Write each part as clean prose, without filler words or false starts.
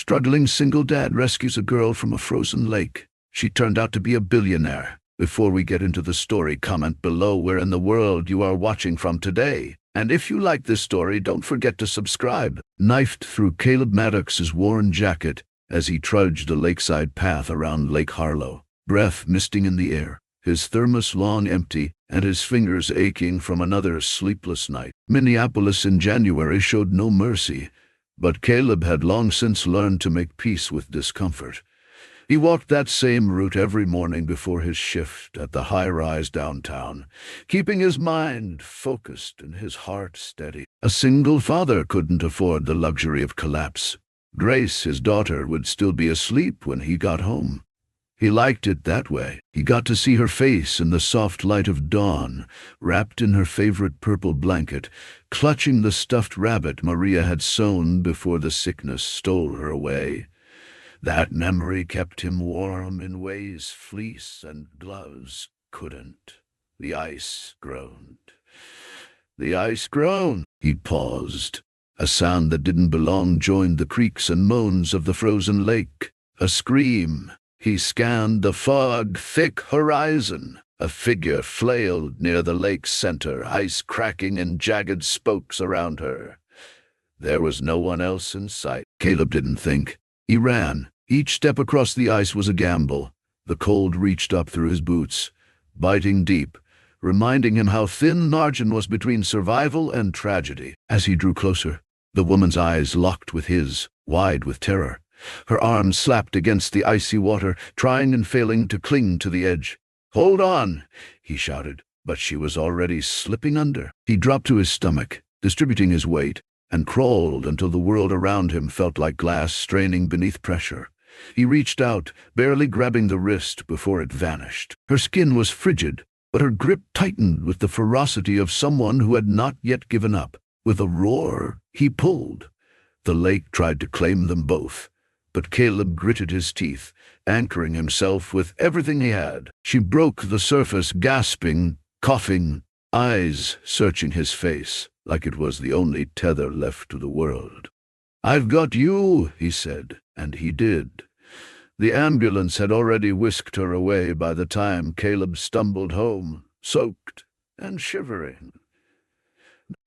struggling single dad rescues a girl from a frozen lake. She turned out to be a billionaire. Before we get into the story, comment below where in the world you are watching from today. And if you like this story, don't forget to subscribe. Knifed through Caleb Maddox's worn jacket as he trudged a lakeside path around Lake Harlow, breath misting in the air, his thermos long empty, and his fingers aching from another sleepless night. Minneapolis in January showed no mercy, but Caleb had long since learned to make peace with discomfort. He walked that same route every morning before his shift at the high-rise downtown, keeping his mind focused and his heart steady. A single father couldn't afford the luxury of collapse. Grace, his daughter, would still be asleep when he got home. He liked it that way. He got to see her face in the soft light of dawn, wrapped in her favorite purple blanket, clutching the stuffed rabbit Maria had sewn before the sickness stole her away. That memory kept him warm in ways fleece and gloves couldn't. The ice groaned. The ice groaned. He paused. A sound that didn't belong joined the creaks and moans of the frozen lake. A scream. He scanned the fog-thick horizon. A figure flailed near the lake's center, ice cracking in jagged spokes around her. There was no one else in sight. Caleb didn't think. He ran. Each step across the ice was a gamble. The cold reached up through his boots, biting deep, reminding him how thin margin was between survival and tragedy. As he drew closer, the woman's eyes locked with his, wide with terror. Her arms slapped against the icy water, trying and failing to cling to the edge. "Hold on," he shouted, but she was already slipping under. He dropped to his stomach, distributing his weight, and crawled until the world around him felt like glass straining beneath pressure. He reached out, barely grabbing the wrist before it vanished. Her skin was frigid, but her grip tightened with the ferocity of someone who had not yet given up. With a roar, he pulled. The lake tried to claim them both, but Caleb gritted his teeth, anchoring himself with everything he had. She broke the surface, gasping, coughing, eyes searching his face like it was the only tether left to the world. "I've got you," he said, and he did. The ambulance had already whisked her away by the time Caleb stumbled home, soaked and shivering.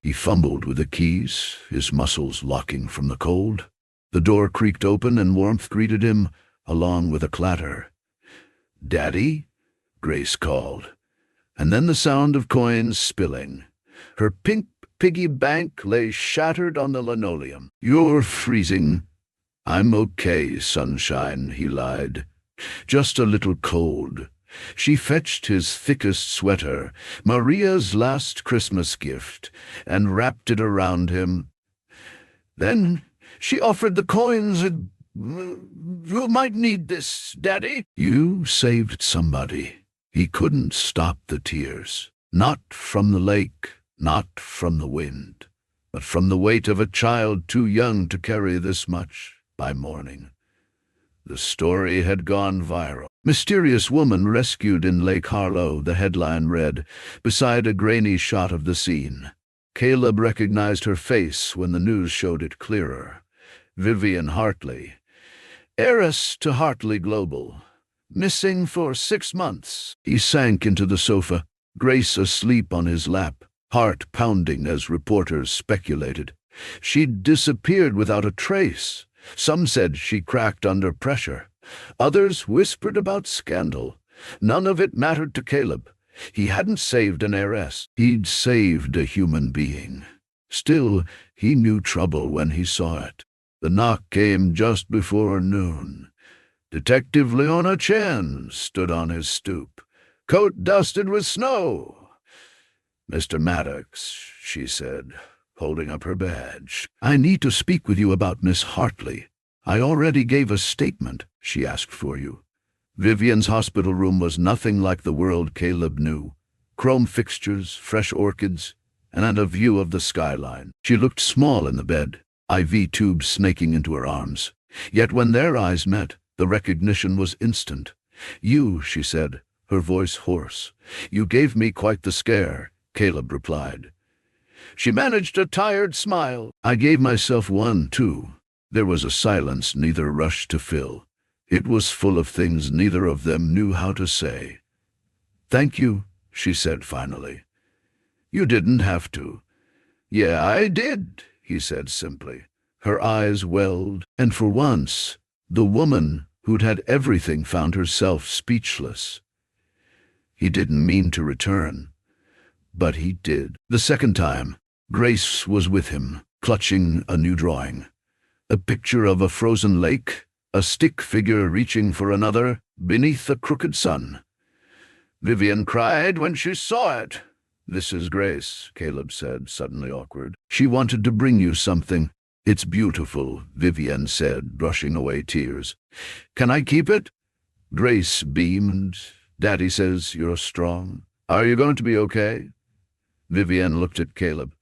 He fumbled with the keys, his muscles locking from the cold. The door creaked open and warmth greeted him, along with a clatter. "Daddy?" Grace called, and then the sound of coins spilling. Her pink piggy bank lay shattered on the linoleum. "You're freezing." "I'm okay, sunshine," he lied. "Just a little cold." She fetched his thickest sweater, Maria's last Christmas gift, and wrapped it around him. Then she offered the coins. "You might need this, Daddy." "You saved somebody." He couldn't stop the tears. Not from the lake, not from the wind, but from the weight of a child too young to carry this much. By morning, the story had gone viral. "Mysterious woman rescued in Lake Harlow," the headline read, beside a grainy shot of the scene. Caleb recognized her face when the news showed it clearer. Vivian Hartley, heiress to Hartley Global, missing for 6 months. He sank into the sofa, Grace asleep on his lap, heart pounding as reporters speculated. She'd disappeared without a trace. Some said she cracked under pressure. Others whispered about scandal. None of it mattered to Caleb. He hadn't saved an heiress. He'd saved a human being. Still, he knew trouble when he saw it. The knock came just before noon. Detective Leona Chen stood on his stoop, coat dusted with snow. "Mr. Maddox," she said, holding up her badge. "I need to speak with you about Miss Hartley. I already gave a statement. She asked for you." Vivian's hospital room was nothing like the world Caleb knew. Chrome fixtures, fresh orchids, and a view of the skyline. She looked small in the bed, IV tubes snaking into her arms. Yet when their eyes met, the recognition was instant. "You," she said, her voice hoarse. "You gave me quite the scare," Caleb replied. She managed a tired smile. "I gave myself one, too." There was a silence neither rushed to fill. It was full of things neither of them knew how to say. "Thank you," she said finally. "You didn't have to." "Yeah, I did," he said simply. Her eyes welled, and for once, the woman who'd had everything found herself speechless. He didn't mean to return, but he did. The second time, Grace was with him, clutching a new drawing. A picture of a frozen lake, a stick figure reaching for another beneath a crooked sun. Vivian cried when she saw it. "This is Grace," Caleb said, suddenly awkward. "She wanted to bring you something." "It's beautiful," Vivian said, brushing away tears. "Can I keep it?" Grace beamed. "Daddy says you're strong. Are you going to be okay?" Vivian looked at Caleb,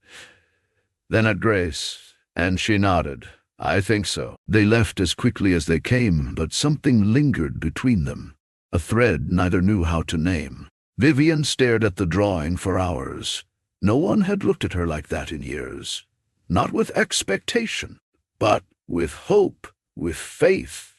then at Grace, and she nodded. "I think so." They left as quickly as they came, but something lingered between them, a thread neither knew how to name. Vivian stared at the drawing for hours. No one had looked at her like that in years. Not with expectation, but with hope, with faith,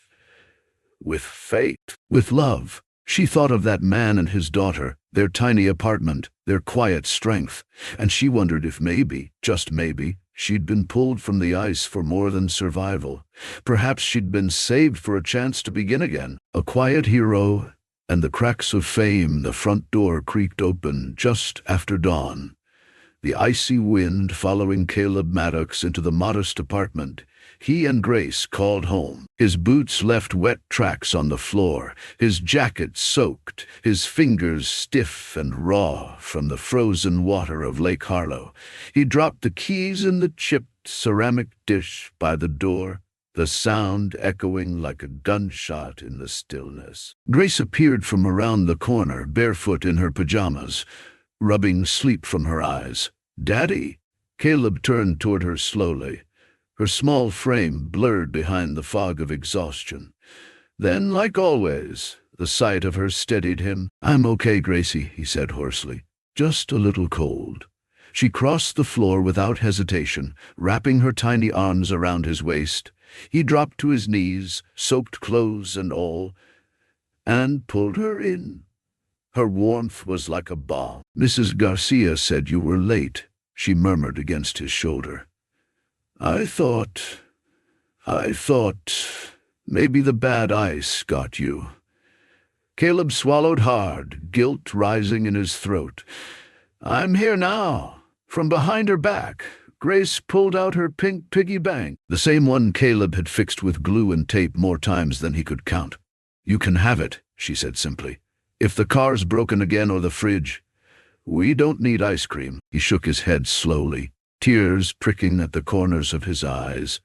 with fate, with love. She thought of that man and his daughter, their tiny apartment, their quiet strength, and she wondered if maybe, just maybe, she'd been pulled from the ice for more than survival. Perhaps she'd been saved for a chance to begin again. A quiet hero, and the cracks of fame. The front door creaked open just after dawn. The icy wind following Caleb Maddox into the modest apartment he and Grace called home. His boots left wet tracks on the floor, his jacket soaked, his fingers stiff and raw from the frozen water of Lake Harlow. He dropped the keys in the chipped ceramic dish by the door, the sound echoing like a gunshot in the stillness. Grace appeared from around the corner, barefoot in her pajamas, rubbing sleep from her eyes. "Daddy?" Caleb turned toward her slowly, her small frame blurred behind the fog of exhaustion. Then, like always, the sight of her steadied him. "I'm okay, Gracie," he said hoarsely. "Just a little cold." She crossed the floor without hesitation, wrapping her tiny arms around his waist. He dropped to his knees, soaked clothes and all, and pulled her in. Her warmth was like a balm. "Mrs. Garcia said you were late," she murmured against his shoulder. I thought maybe the bad ice got you." Caleb swallowed hard, guilt rising in his throat. "I'm here now." From behind her back, Grace pulled out her pink piggy bank, the same one Caleb had fixed with glue and tape more times than he could count. "You can have it," she said simply. "If the car's broken again or the fridge, we don't need ice cream." He shook his head slowly, tears pricking at the corners of his eyes.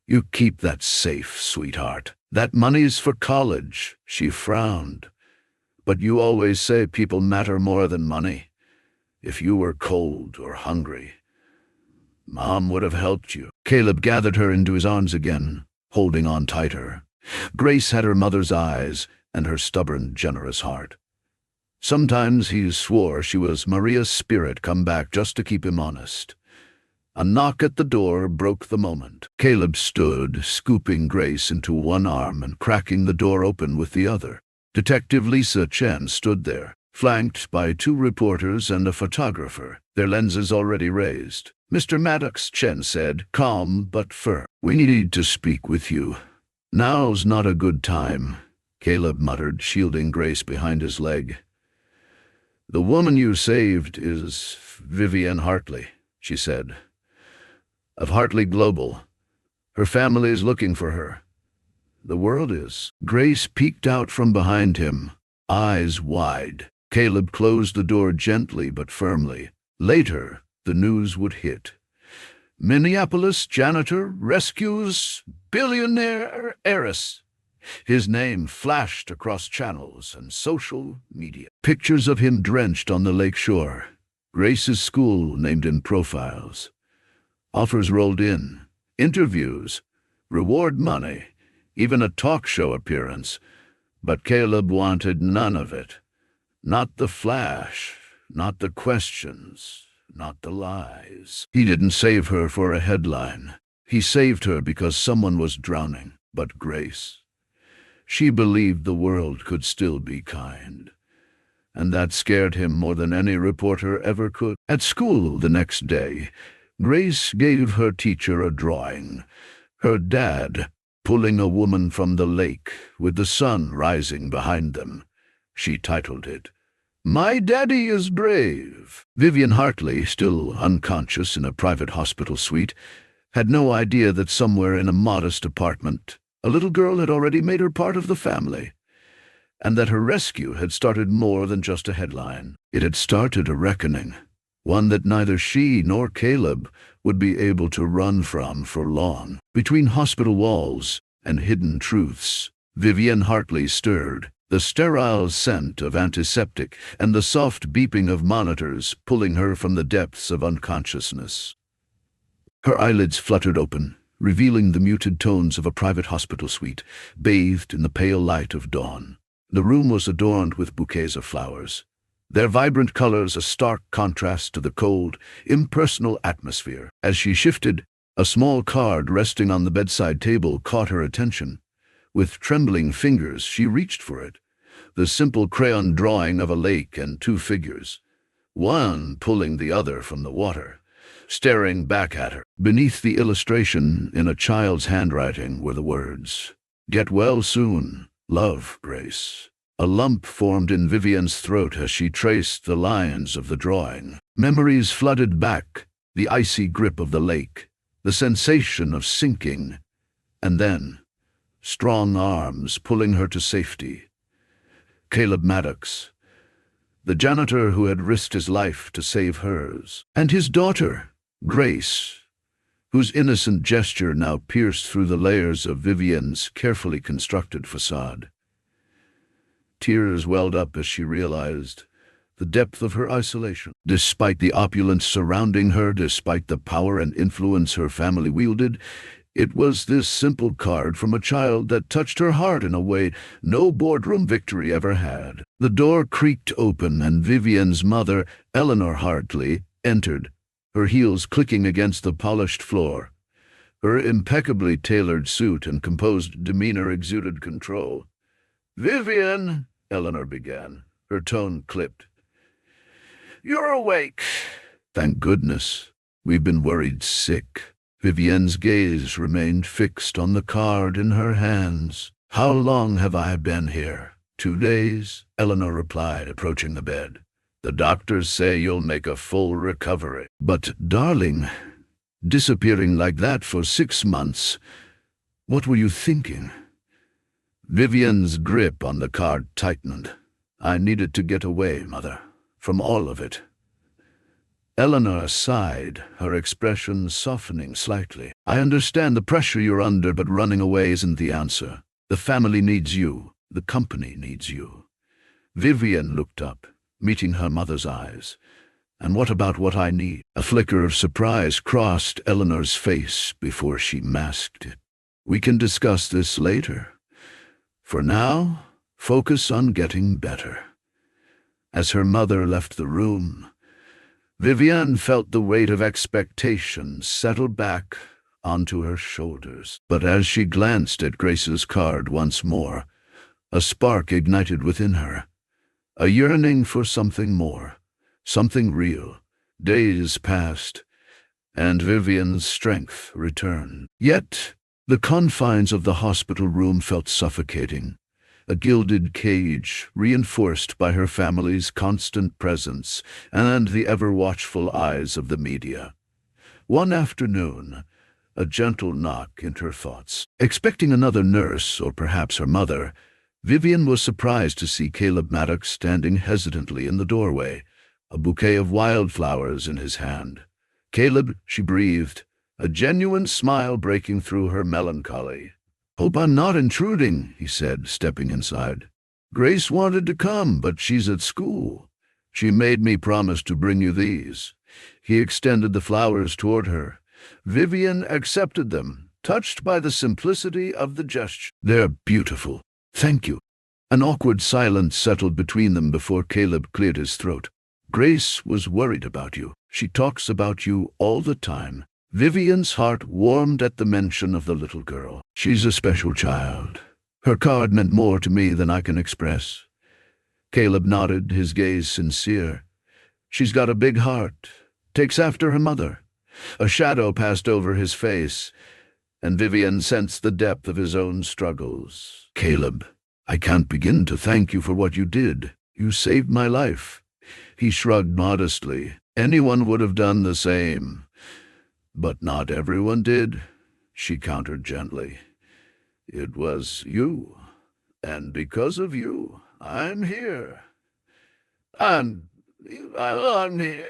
"You keep that safe, sweetheart. That money's for college." She frowned. "But you always say people matter more than money. If you were cold or hungry, Mom would have helped you." Caleb gathered her into his arms again, holding on tighter. Grace had her mother's eyes and her stubborn, generous heart. Sometimes he swore she was Maria's spirit come back just to keep him honest. A knock at the door broke the moment. Caleb stood, scooping Grace into one arm and cracking the door open with the other. Detective Lisa Chen stood there, flanked by 2 reporters and a photographer, their lenses already raised. "Mr. Maddox," Chen said, calm but firm. "We need to speak with you." "Now's not a good time," Caleb muttered, shielding Grace behind his leg. "The woman you saved is Vivian Hartley," she said, "of Hartley Global. Her family is looking for her. The world is." Grace peeked out from behind him, eyes wide. Caleb closed the door gently but firmly. Later, the news would hit. "Minneapolis janitor rescues billionaire heiress." His name flashed across channels and social media. Pictures of him drenched on the lake shore. Grace's school named in profiles. Offers rolled in. Interviews. Reward money. Even a talk show appearance. But Caleb wanted none of it. Not the flash. Not the questions. Not the lies. He didn't save her for a headline. He saved her because someone was drowning, but Grace, she believed the world could still be kind. And that scared him more than any reporter ever could. At school the next day, Grace gave her teacher a drawing. Her dad pulling a woman from the lake with the sun rising behind them. She titled it, "My Daddy is Brave." Vivian Hartley, still unconscious in a private hospital suite, had no idea that somewhere in a modest apartment, a little girl had already made her part of the family, and that her rescue had started more than just a headline. It had started a reckoning, one that neither she nor Caleb would be able to run from for long. Between hospital walls and hidden truths, Vivian Hartley stirred, the sterile scent of antiseptic and the soft beeping of monitors pulling her from the depths of unconsciousness. Her eyelids fluttered open, revealing the muted tones of a private hospital suite, bathed in the pale light of dawn. The room was adorned with bouquets of flowers, their vibrant colors a stark contrast to the cold, impersonal atmosphere. As she shifted, a small card resting on the bedside table caught her attention. With trembling fingers, she reached for it. The simple crayon drawing of a lake and two figures, one pulling the other from the water, staring back at her. Beneath the illustration, in a child's handwriting, were the words, "Get well soon. Love, Grace." A lump formed in Vivian's throat as she traced the lines of the drawing. Memories flooded back, the icy grip of the lake, the sensation of sinking, and then strong arms pulling her to safety. Caleb Maddox, the janitor who had risked his life to save hers, and his daughter, Grace, whose innocent gesture now pierced through the layers of Vivian's carefully constructed facade. Tears welled up as she realized the depth of her isolation. Despite the opulence surrounding her, despite the power and influence her family wielded, it was this simple card from a child that touched her heart in a way no boardroom victory ever had. The door creaked open and Vivian's mother, Eleanor Hartley, entered, her heels clicking against the polished floor. Her impeccably tailored suit and composed demeanor exuded control. "Vivian," Eleanor began, her tone clipped. "You're awake." "Thank goodness. We've been worried sick." Vivian's gaze remained fixed on the card in her hands. "How long have I been here?" "2 days," Eleanor replied, approaching the bed. "The doctors say you'll make a full recovery." "But, darling, disappearing like that for 6 months, what were you thinking?" Vivian's grip on the card tightened. "I needed to get away, Mother, from all of it." Eleanor sighed, her expression softening slightly. "I understand the pressure you're under, but running away isn't the answer. The family needs you. The company needs you." Vivian looked up, meeting her mother's eyes. "And what about what I need?" A flicker of surprise crossed Eleanor's face before she masked it. "We can discuss this later. For now, focus on getting better." As her mother left the room, Vivian felt the weight of expectation settle back onto her shoulders. But as she glanced at Grace's card once more, a spark ignited within her, a yearning for something more, something real. Days passed, and Vivian's strength returned. Yet the confines of the hospital room felt suffocating, a gilded cage reinforced by her family's constant presence and the ever-watchful eyes of the media. One afternoon, a gentle knock entered her thoughts. Expecting another nurse, or perhaps her mother, Vivian was surprised to see Caleb Maddox standing hesitantly in the doorway, a bouquet of wildflowers in his hand. "Caleb," she breathed, a genuine smile breaking through her melancholy. "Hope I'm not intruding," he said, stepping inside. "Grace wanted to come, but she's at school. She made me promise to bring you these." He extended the flowers toward her. Vivian accepted them, touched by the simplicity of the gesture. "They're beautiful. Thank you." An awkward silence settled between them before Caleb cleared his throat. "Grace was worried about you. She talks about you all the time." Vivian's heart warmed at the mention of the little girl. She's a special child. Her card meant more to me than I can express. Caleb nodded, his gaze sincere. She's got a big heart, takes after her mother. A shadow passed over his face, and Vivian sensed the depth of his own struggles. Caleb, I can't begin to thank you for what you did. You saved my life. He shrugged modestly. Anyone would have done the same. But not everyone did, she countered gently. It was you, and because of you, I'm here. I'm here.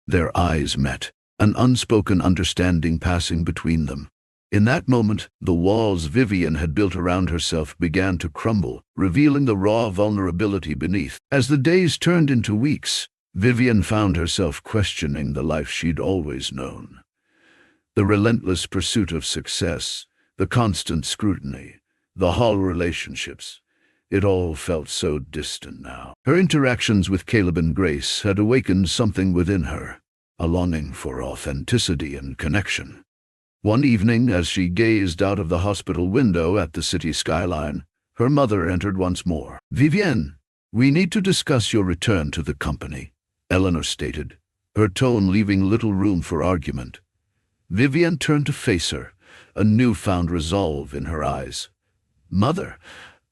Their eyes met, an unspoken understanding passing between them. In that moment, the walls Vivian had built around herself began to crumble, revealing the raw vulnerability beneath. As the days turned into weeks, Vivian found herself questioning the life she'd always known. The relentless pursuit of success, the constant scrutiny, the hollow relationships. It all felt so distant now. Her interactions with Caleb and Grace had awakened something within her, a longing for authenticity and connection. One evening, as she gazed out of the hospital window at the city skyline, her mother entered once more. "Vivienne, we need to discuss your return to the company," Eleanor stated, her tone leaving little room for argument. Vivienne turned to face her, a newfound resolve in her eyes. "Mother,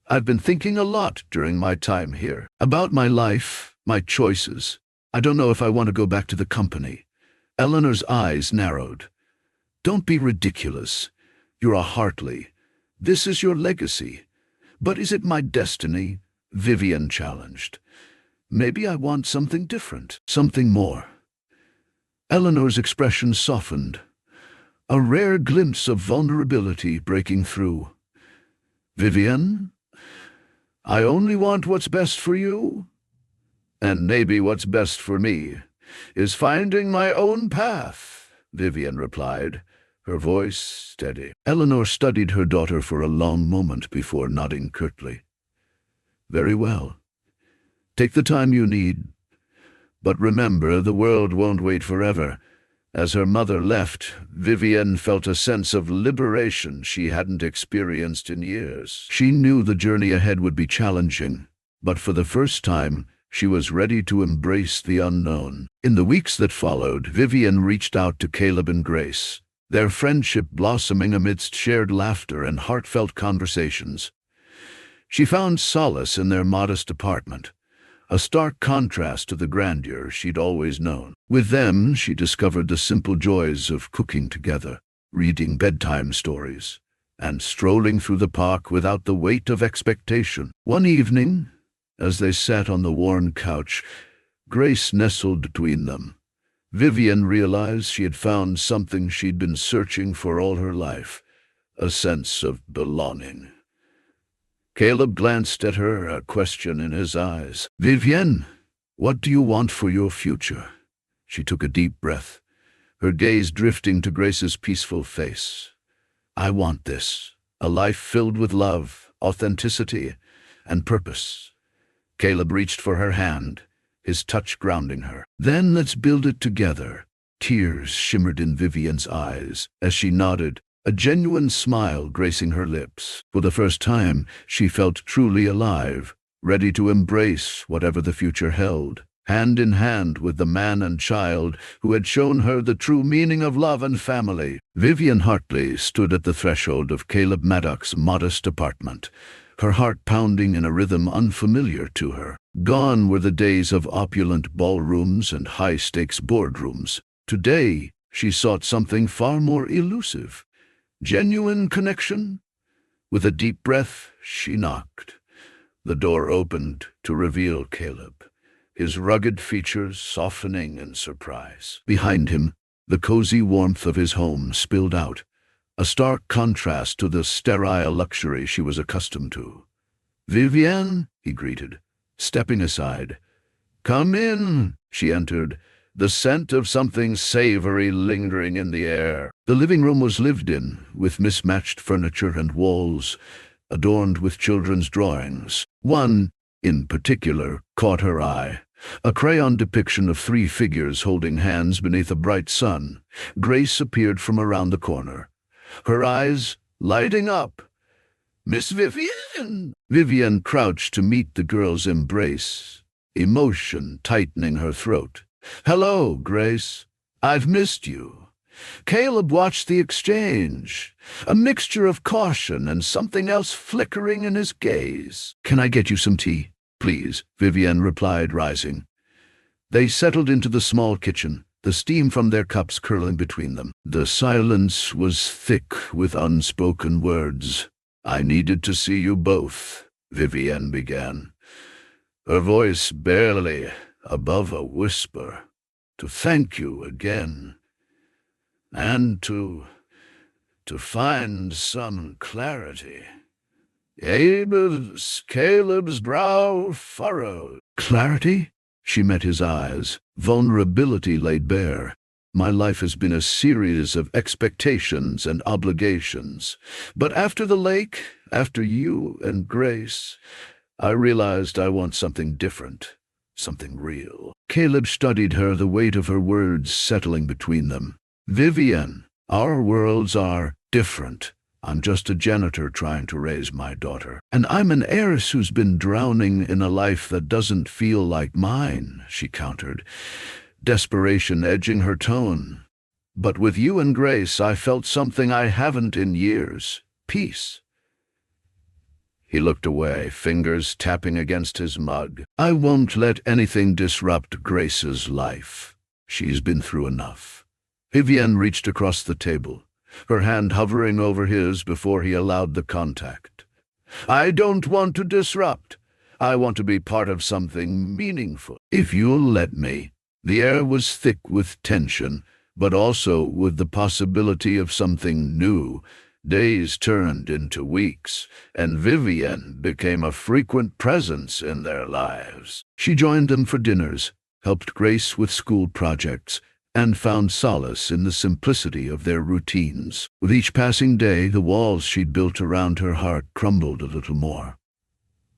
I've been thinking a lot during my time here, about my life, my choices. I don't know if I want to go back to the company." Eleanor's eyes narrowed. "Don't be ridiculous. You're a Hartley. This is your legacy. But is it my destiny?" Vivienne challenged. "Maybe I want something different, something more." Eleanor's expression softened, a rare glimpse of vulnerability breaking through. "Vivienne, I only want what's best for you. And maybe what's best for me is finding my own path," Vivienne replied, her voice steady. Eleanor studied her daughter for a long moment before nodding curtly. "Very well. Take the time you need. But remember, the world won't wait forever." As her mother left, Vivienne felt a sense of liberation she hadn't experienced in years. She knew the journey ahead would be challenging, but for the first time, she was ready to embrace the unknown. In the weeks that followed, Vivienne reached out to Caleb and Grace, their friendship blossoming amidst shared laughter and heartfelt conversations. She found solace in their modest apartment, a stark contrast to the grandeur she'd always known. With them, she discovered the simple joys of cooking together, reading bedtime stories, and strolling through the park without the weight of expectation. One evening, as they sat on the worn couch, Grace nestled between them. Vivienne realized she had found something she'd been searching for all her life, a sense of belonging. Caleb glanced at her, a question in his eyes. "Vivienne, what do you want for your future?" She took a deep breath, her gaze drifting to Grace's peaceful face. "I want this, a life filled with love, authenticity, and purpose." Caleb reached for her hand, his touch grounding her. "Then let's build it together." Tears shimmered in Vivienne's eyes as she nodded, a genuine smile gracing her lips. For the first time, she felt truly alive, ready to embrace whatever the future held, hand in hand with the man and child who had shown her the true meaning of love and family. Vivienne Hartley stood at the threshold of Caleb Maddox's modest apartment, her heart pounding in a rhythm unfamiliar to her. Gone were the days of opulent ballrooms and high-stakes boardrooms. Today, she sought something far more elusive. Genuine connection? With a deep breath, she knocked. The door opened to reveal Caleb, his rugged features softening in surprise. Behind him, the cozy warmth of his home spilled out, a stark contrast to the sterile luxury she was accustomed to. "Vivienne," he greeted, stepping aside. "Come in," she entered, the scent of something savory lingering in the air. The living room was lived in, with mismatched furniture and walls adorned with children's drawings. One, in particular, caught her eye, A crayon depiction of three figures holding hands beneath a bright sun. Grace appeared from around the corner, her eyes lighting up. "Miss Vivian!" Vivian crouched to meet the girl's embrace, emotion tightening her throat. "Hello, Grace. I've missed you." Caleb watched the exchange, a mixture of caution and something else flickering in his gaze. "Can I get you some tea, please?" Vivian replied, rising. They settled into the small kitchen, the steam from their cups curling between them. The silence was thick with unspoken words. "I needed to see you both," Vivian began, her voice barely above a whisper, "to thank you again, and to find some clarity." Caleb's brow furrowed. "Clarity?" She met his eyes. Vulnerability laid bare. "My life has been a series of expectations and obligations. But after the lake, after you and Grace, I realized I want something different, something real." Caleb studied her, the weight of her words settling between them. "Vivian, our worlds are different. I'm just a janitor trying to raise my daughter. And I'm an heiress who's been drowning in a life that doesn't feel like mine," she countered, desperation edging her tone. "But with you and Grace, I felt something I haven't in years. Peace." He looked away, fingers tapping against his mug. "I won't let anything disrupt Grace's life. She's been through enough." Vivian reached across the table, her hand hovering over his before he allowed the contact. "I don't want to disrupt. I want to be part of something meaningful. If you'll let me." The air was thick with tension, but also with the possibility of something new. Days turned into weeks, and Vivian became a frequent presence in their lives. She joined them for dinners, helped Grace with school projects, and found solace in the simplicity of their routines. With each passing day, the walls she'd built around her heart crumbled a little more.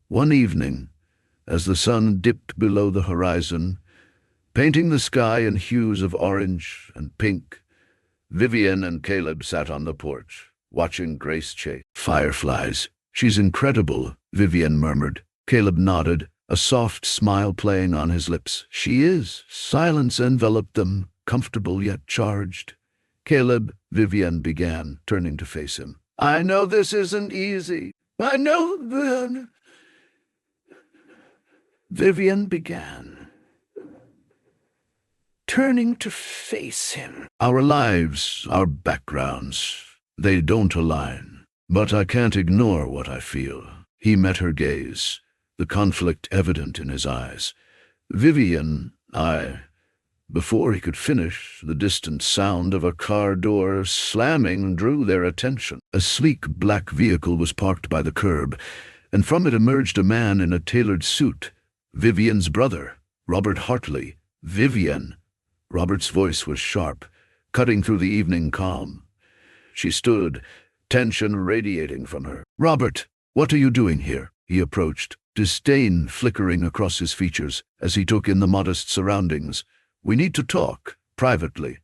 One evening, as the sun dipped below the horizon, painting the sky in hues of orange and pink, Vivian and Caleb sat on the porch, watching Grace chase fireflies. "She's incredible," Vivian murmured. Caleb nodded, a soft smile playing on his lips. "She is." Silence enveloped them, comfortable yet charged. "Caleb," Vivian began, turning to face him. "I know this isn't easy. I know that—" Vivian began, turning to face him. "Our lives, our backgrounds, they don't align. But I can't ignore what I feel." He met her gaze, the conflict evident in his eyes. "Vivian, Before he could finish, the distant sound of a car door slamming drew their attention. A sleek black vehicle was parked by the curb, and from it emerged a man in a tailored suit. Vivian's brother, Robert Hartley. "Vivian." Robert's voice was sharp, cutting through the evening calm. She stood, tension radiating from her. "Robert, what are you doing here?" He approached, disdain flickering across his features as he took in the modest surroundings. "We need to talk, privately."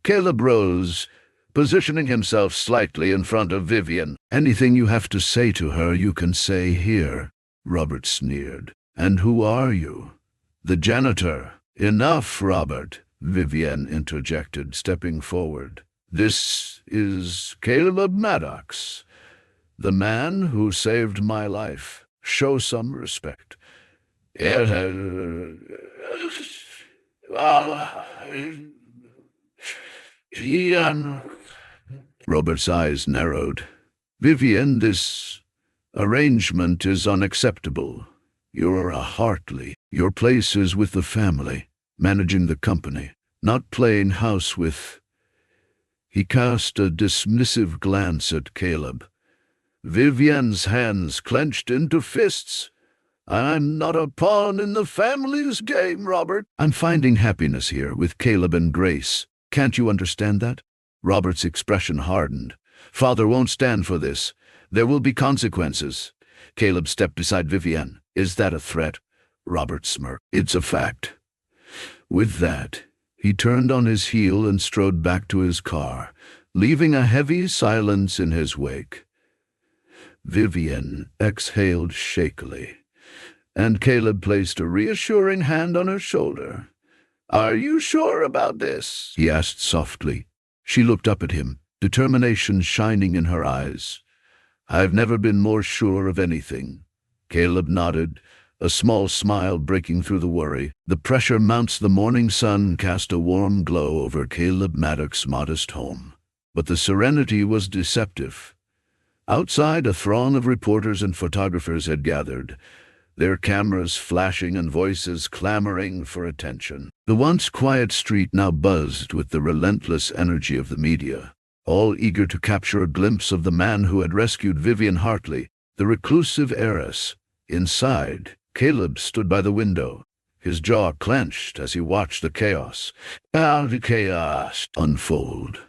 Caleb rose, positioning himself slightly in front of Vivian. "Anything you have to say to her, you can say here," Robert sneered. "And who are you?" "The janitor." "Enough, Robert," Vivian interjected, stepping forward. "This is Caleb Maddox, the man who saved my life. Show some respect." "Yes, Ian." Robert's eyes narrowed. "Vivian, this arrangement is unacceptable. You're a Hartley. Your place is with the family, managing the company, not playing house with—" He cast a dismissive glance at Caleb. Vivian's hands clenched into fists. "I'm not a pawn in the family's game, Robert." "I'm finding happiness here with Caleb and Grace. Can't you understand that?" Robert's expression hardened. "Father won't stand for this. There will be consequences." Caleb stepped beside Vivian. "Is that a threat? Robert smirked. It's a fact. With that, he turned on his heel and strode back to his car, leaving a heavy silence in his wake. Vivian exhaled shakily, and Caleb placed a reassuring hand on her shoulder. "Are you sure about this?" he asked softly. She looked up at him, determination shining in her eyes. "I've never been more sure of anything." Caleb nodded, a small smile breaking through the worry. The pressure mounts. The morning sun cast a warm glow over Caleb Maddox's modest home. But the serenity was deceptive. Outside, a throng of reporters and photographers had gathered, their cameras flashing and voices clamoring for attention. The once quiet street now buzzed with the relentless energy of the media, all eager to capture a glimpse of the man who had rescued Vivian Hartley, the reclusive heiress. Inside, Caleb stood by the window, his jaw clenched as he watched the chaos unfold.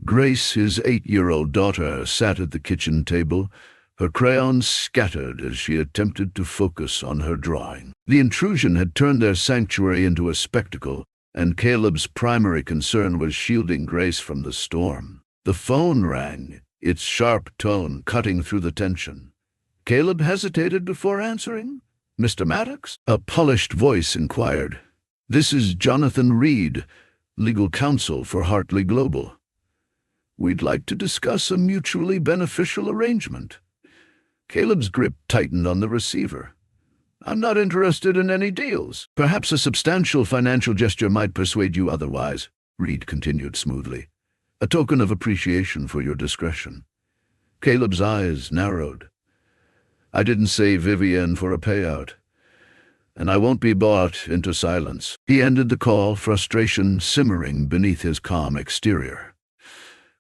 Grace, his 8-year-old daughter, sat at the kitchen table, her crayons scattered as she attempted to focus on her drawing. The intrusion had turned their sanctuary into a spectacle, and Caleb's primary concern was shielding Grace from the storm. The phone rang, its sharp tone cutting through the tension. Caleb hesitated before answering. "Mr. Maddox?" A polished voice inquired. "This is Jonathan Reed, legal counsel for Hartley Global. We'd like to discuss a mutually beneficial arrangement." Caleb's grip tightened on the receiver. "I'm not interested in any deals. Perhaps a substantial financial gesture might persuade you otherwise," Reed continued smoothly. "A token of appreciation for your discretion." Caleb's eyes narrowed. "I didn't say Vivian for a payout, and I won't be bought into silence." He ended the call, frustration simmering beneath his calm exterior.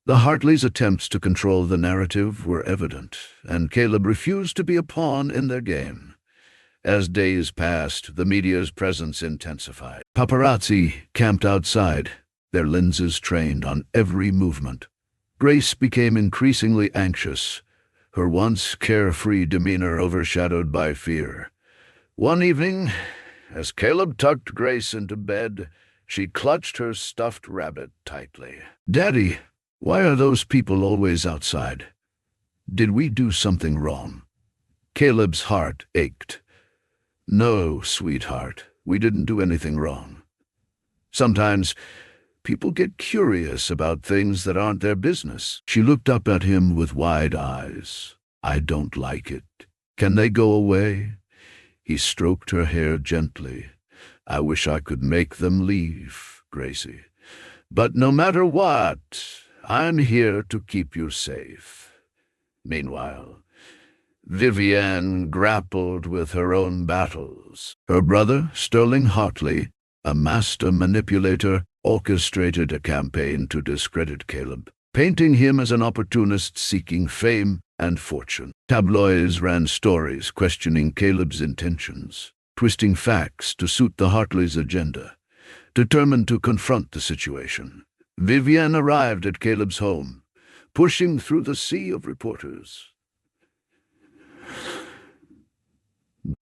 The Hartleys' attempts to control the narrative were evident, and Caleb refused to be a pawn in their game. As days passed, the media's presence intensified. Paparazzi camped outside, their lenses trained on every movement. Grace became increasingly anxious, her once carefree demeanor overshadowed by fear. One evening, as Caleb tucked Grace into bed, she clutched her stuffed rabbit tightly. "Daddy, why are those people always outside? Did we do something wrong?" Caleb's heart ached. "No, sweetheart, we didn't do anything wrong. Sometimes people get curious about things that aren't their business." She looked up at him with wide eyes. "I don't like it. Can they go away?" He stroked her hair gently. "I wish I could make them leave, Gracie. But no matter what, I'm here to keep you safe." Meanwhile, Vivian grappled with her own battles. Her brother, Sterling Hartley, a master manipulator, orchestrated a campaign to discredit Caleb, painting him as an opportunist seeking fame and fortune. Tabloids ran stories questioning Caleb's intentions, twisting facts to suit the Hartleys' agenda. Determined to confront the situation, Vivian arrived at Caleb's home, pushing through the sea of reporters.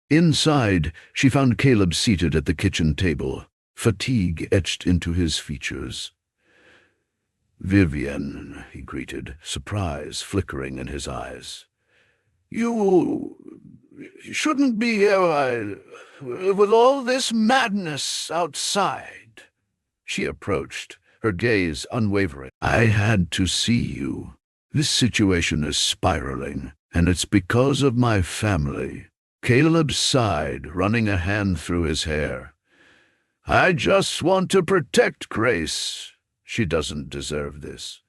Inside, she found Caleb seated at the kitchen table, fatigue etched into his features. "Vivian," he greeted, surprise flickering in his eyes. You shouldn't be here with all this madness outside." She approached, her gaze unwavering. "I had to see you. This situation is spiraling, and it's because of my family." Caleb sighed, running a hand through his hair. "I just want to protect Grace. She doesn't deserve this."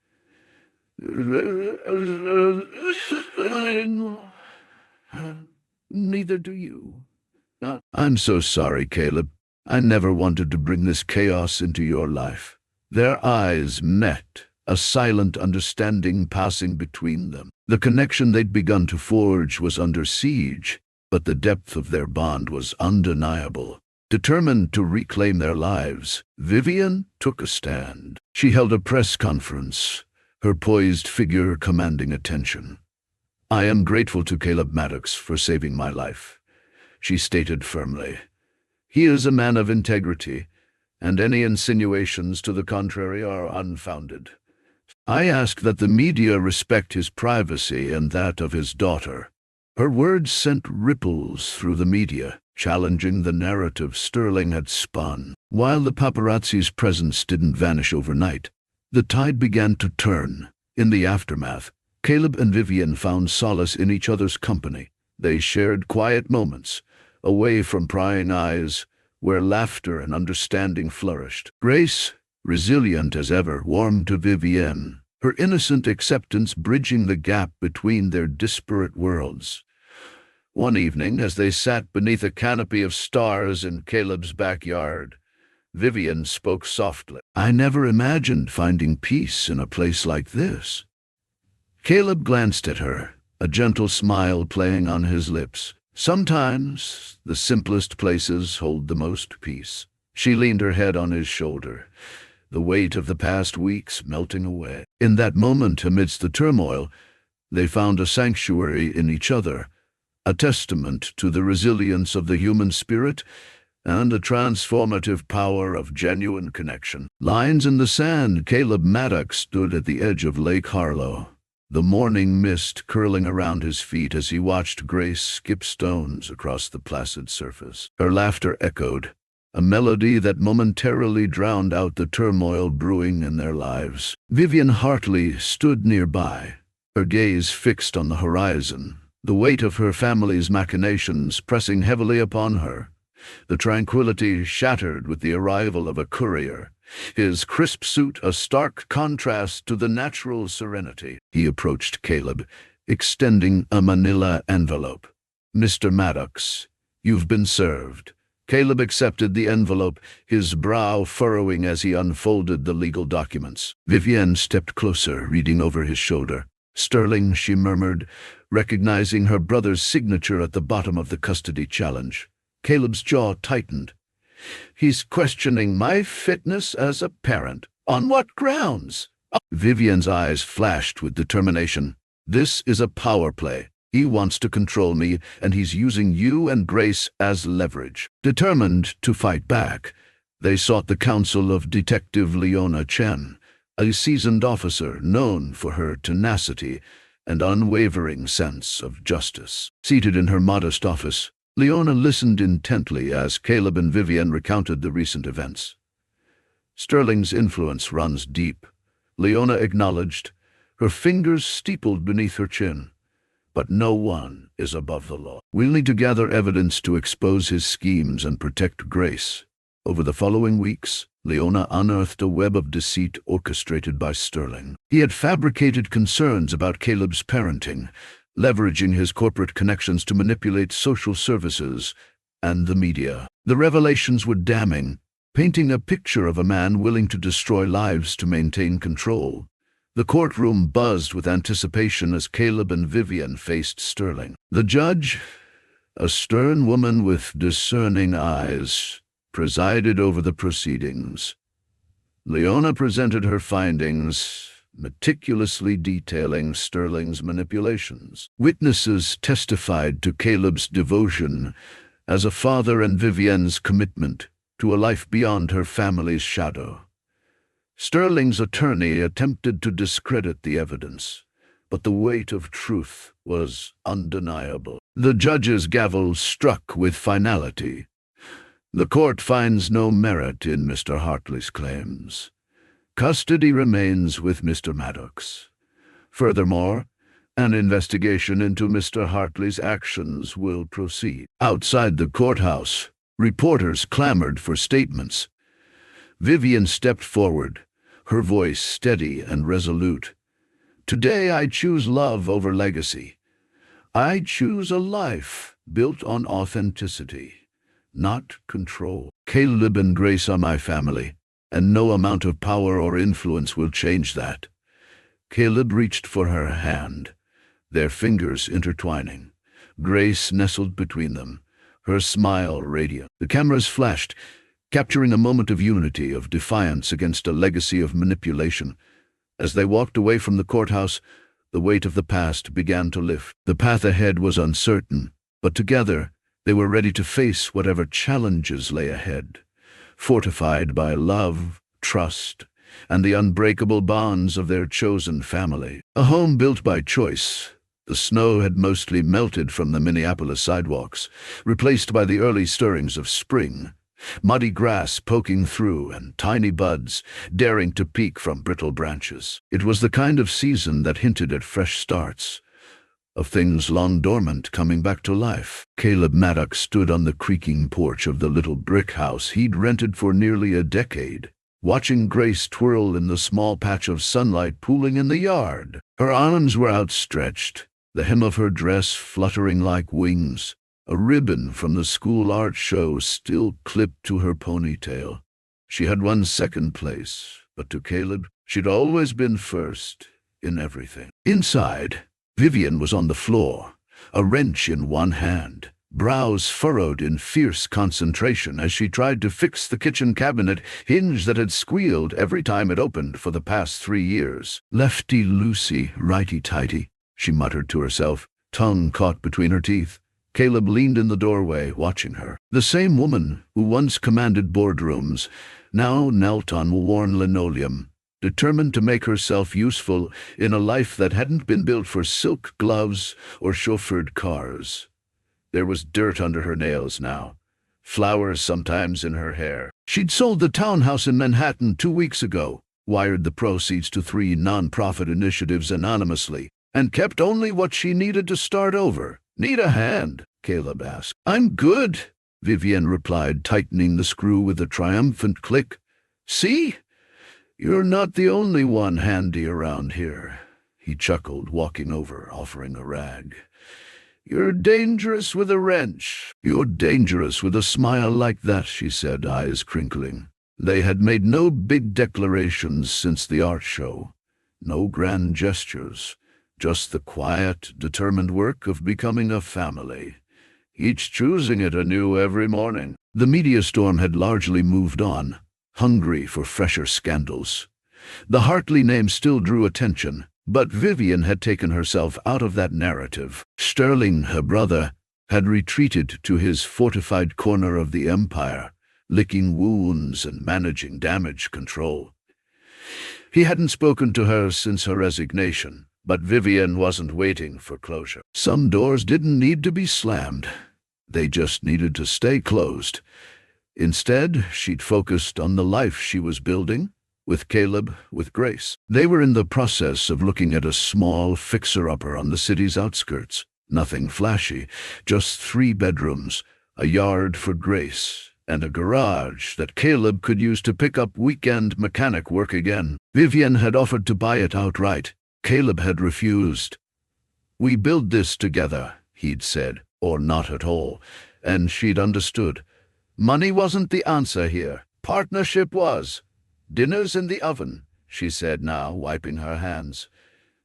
"Neither do you." "I'm so sorry, Caleb. I never wanted to bring this chaos into your life." Their eyes met, a silent understanding passing between them. The connection they'd begun to forge was under siege, but the depth of their bond was undeniable. Determined to reclaim their lives, Vivian took a stand. She held a press conference, her poised figure commanding attention. "I am grateful to Caleb Maddox for saving my life." she stated firmly. "He is a man of integrity, and any insinuations to the contrary are unfounded. I ask that the media respect his privacy and that of his daughter." Her words sent ripples through the media, challenging the narrative Sterling had spun. While the paparazzi's presence didn't vanish overnight, the tide began to turn. In the aftermath, Caleb and Vivian found solace in each other's company. They shared quiet moments, away from prying eyes, where laughter and understanding flourished. Grace, resilient as ever, warmed to Vivian, her innocent acceptance bridging the gap between their disparate worlds. One evening, as they sat beneath a canopy of stars in Caleb's backyard, Vivian spoke softly. "I never imagined finding peace in a place like this." Caleb glanced at her, a gentle smile playing on his lips. "Sometimes the simplest places hold the most peace." She leaned her head on his shoulder, the weight of the past weeks melting away. In that moment, amidst the turmoil, they found a sanctuary in each other, a testament to the resilience of the human spirit and the transformative power of genuine connection. Lines in the sand, Caleb Maddox stood at the edge of Lake Harlow, the morning mist curling around his feet as he watched Grace skip stones across the placid surface. Her laughter echoed, a melody that momentarily drowned out the turmoil brewing in their lives. Vivian Hartley stood nearby, her gaze fixed on the horizon, the weight of her family's machinations pressing heavily upon her. The tranquility shattered with the arrival of a courier, his crisp suit a stark contrast to the natural serenity. He approached Caleb, extending a manila envelope. "Mr. Maddox, you've been served." Caleb accepted the envelope, his brow furrowing as he unfolded the legal documents. Vivian stepped closer, reading over his shoulder. "Sterling," she murmured, recognizing her brother's signature at the bottom of the custody challenge. Caleb's jaw tightened. "He's questioning my fitness as a parent. On what grounds?" Vivian's eyes flashed with determination. "This is a power play. He wants to control me, and he's using you and Grace as leverage." Determined to fight back, they sought the counsel of Detective Leona Chen, a seasoned officer known for her tenacity and unwavering sense of justice. Seated in her modest office, Leona listened intently as Caleb and Vivian recounted the recent events. "Sterling's influence runs deep," Leona acknowledged, her fingers steepled beneath her chin. "But no one is above the law. We'll need to gather evidence to expose his schemes and protect Grace." Over the following weeks, Leona unearthed a web of deceit orchestrated by Sterling. He had fabricated concerns about Caleb's parenting, leveraging his corporate connections to manipulate social services and the media. The revelations were damning, painting a picture of a man willing to destroy lives to maintain control. The courtroom buzzed with anticipation as Caleb and Vivian faced Sterling. The judge, a stern woman with discerning eyes, presided over the proceedings. Leona presented her findings, meticulously detailing Sterling's manipulations. Witnesses testified to Caleb's devotion as a father and Vivian's commitment to a life beyond her family's shadow. Sterling's attorney attempted to discredit the evidence, but the weight of truth was undeniable. The judge's gavel struck with finality. "The court finds no merit in Mr. Hartley's claims. Custody remains with Mr. Maddox. Furthermore, an investigation into Mr. Hartley's actions will proceed." Outside the courthouse, reporters clamored for statements. Vivian stepped forward, her voice steady and resolute. "Today I choose love over legacy. I choose a life built on authenticity, not control. Caleb and Grace are my family, and no amount of power or influence will change that." Caleb reached for her hand, their fingers intertwining. Grace nestled between them, her smile radiant. The cameras flashed, capturing a moment of unity, of defiance against a legacy of manipulation. As they walked away from the courthouse, the weight of the past began to lift. The path ahead was uncertain, but together They were ready to face whatever challenges lay ahead, fortified by love, trust, and the unbreakable bonds of their chosen family. A home built by choice. The snow had mostly melted from the Minneapolis sidewalks, replaced by the early stirrings of spring. Muddy grass poking through and tiny buds daring to peek from brittle branches. It was the kind of season that hinted at fresh starts, of things long dormant coming back to life. Caleb Maddox stood on the creaking porch of the little brick house he'd rented for nearly a decade, watching Grace twirl in the small patch of sunlight pooling in the yard. Her arms were outstretched, the hem of her dress fluttering like wings, a ribbon from the school art show still clipped to her ponytail. She had won second place, but to Caleb, she'd always been first in everything. Inside, Vivian was on the floor, a wrench in one hand, brows furrowed in fierce concentration as she tried to fix the kitchen cabinet hinge that had squealed every time it opened for the past 3 years. Lefty-loosey, righty-tighty, she muttered to herself, tongue caught between her teeth. Caleb leaned in the doorway, watching her. The same woman who once commanded boardrooms now knelt on worn linoleum, determined to make herself useful in a life that hadn't been built for silk gloves or chauffeured cars. There was dirt under her nails now, flowers sometimes in her hair. She'd sold the townhouse in Manhattan 2 weeks ago, wired the proceeds to 3 nonprofit initiatives anonymously, and kept only what she needed to start over. "Need a hand?" Caleb asked. "I'm good," Vivian replied, tightening the screw with a triumphant click. "See? You're not the only one handy around here," he chuckled, walking over, offering a rag. "You're dangerous with a wrench." "You're dangerous with a smile like that," she said, eyes crinkling. They had made no big declarations since the art show, no grand gestures, just the quiet, determined work of becoming a family, each choosing it anew every morning. The media storm had largely moved on, hungry for fresher scandals. The Hartley name still drew attention, but Vivian had taken herself out of that narrative. Sterling, her brother, had retreated to his fortified corner of the empire, licking wounds and managing damage control. He hadn't spoken to her since her resignation, but Vivian wasn't waiting for closure. Some doors didn't need to be slammed. They just needed to stay closed. Instead, she'd focused on the life she was building, with Caleb, with Grace. They were in the process of looking at a small fixer-upper on the city's outskirts. Nothing flashy, just 3 bedrooms, a yard for Grace, and a garage that Caleb could use to pick up weekend mechanic work again. Vivian had offered to buy it outright. Caleb had refused. "We build this together," he'd said, or not at all, and she'd understood. Money wasn't the answer here. Partnership was. "Dinner's in the oven," she said now, wiping her hands.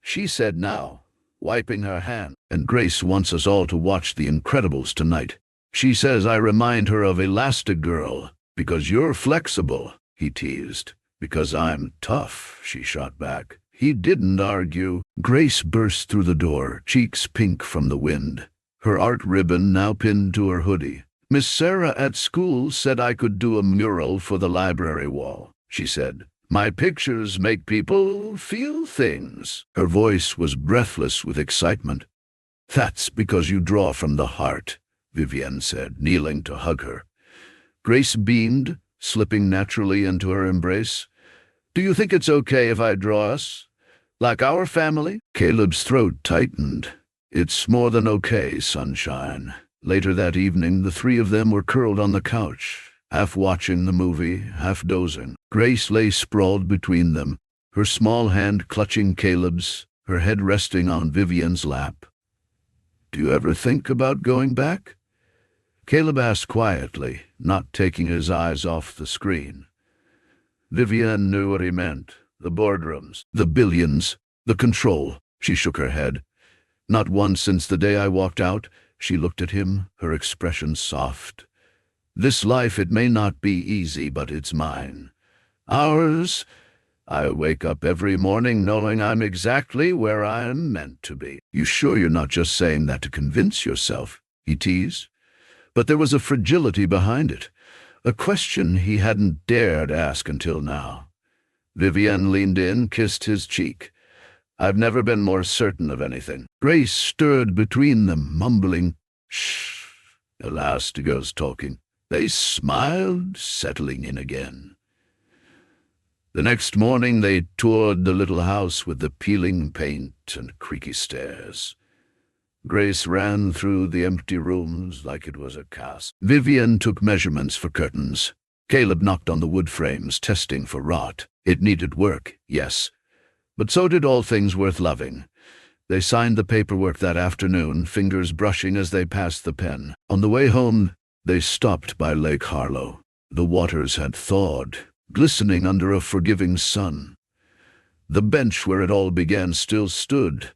She said now, wiping her hand. "And Grace wants us all to watch The Incredibles tonight. She says I remind her of Elastigirl, because you're flexible," he teased. "Because I'm tough," she shot back. He didn't argue. Grace burst through the door, cheeks pink from the wind, her art ribbon now pinned to her hoodie. "Miss Sarah at school said I could do a mural for the library wall," she said. "My pictures make people feel things." Her voice was breathless with excitement. "That's because you draw from the heart," Vivian said, kneeling to hug her. Grace beamed, slipping naturally into her embrace. "Do you think it's okay if I draw us? Like our family?" Caleb's throat tightened. "It's more than okay, sunshine." Later that evening, the 3 of them were curled on the couch, half watching the movie, half dozing. Grace lay sprawled between them, her small hand clutching Caleb's, her head resting on Vivian's lap. "Do you ever think about going back?" Caleb asked quietly, not taking his eyes off the screen. Vivian knew what he meant. The boardrooms, the billions, the control. She shook her head. "Not once since the day I walked out." She looked at him, her expression soft. "This life, it may not be easy, but it's mine. Ours. I wake up every morning knowing I'm exactly where I'm meant to be." "You sure you're not just saying that to convince yourself?" he teased. but there was a fragility behind it, a question he hadn't dared ask until now. Vivienne leaned in, kissed his cheek. "I've never been more certain of anything." Grace stirred between them, mumbling, "Shh." Elastigirl's talking. They smiled, settling in again. The next morning they toured the little house with the peeling paint and creaky stairs. Grace ran through the empty rooms like it was a castle. Vivienne took measurements for curtains. Caleb knocked on the wood frames, testing for rot. It needed work, yes, but so did all things worth loving. They signed the paperwork that afternoon, fingers brushing as they passed the pen. On the way home, they stopped by Lake Harlow. The waters had thawed, glistening under a forgiving sun. The bench where it all began still stood,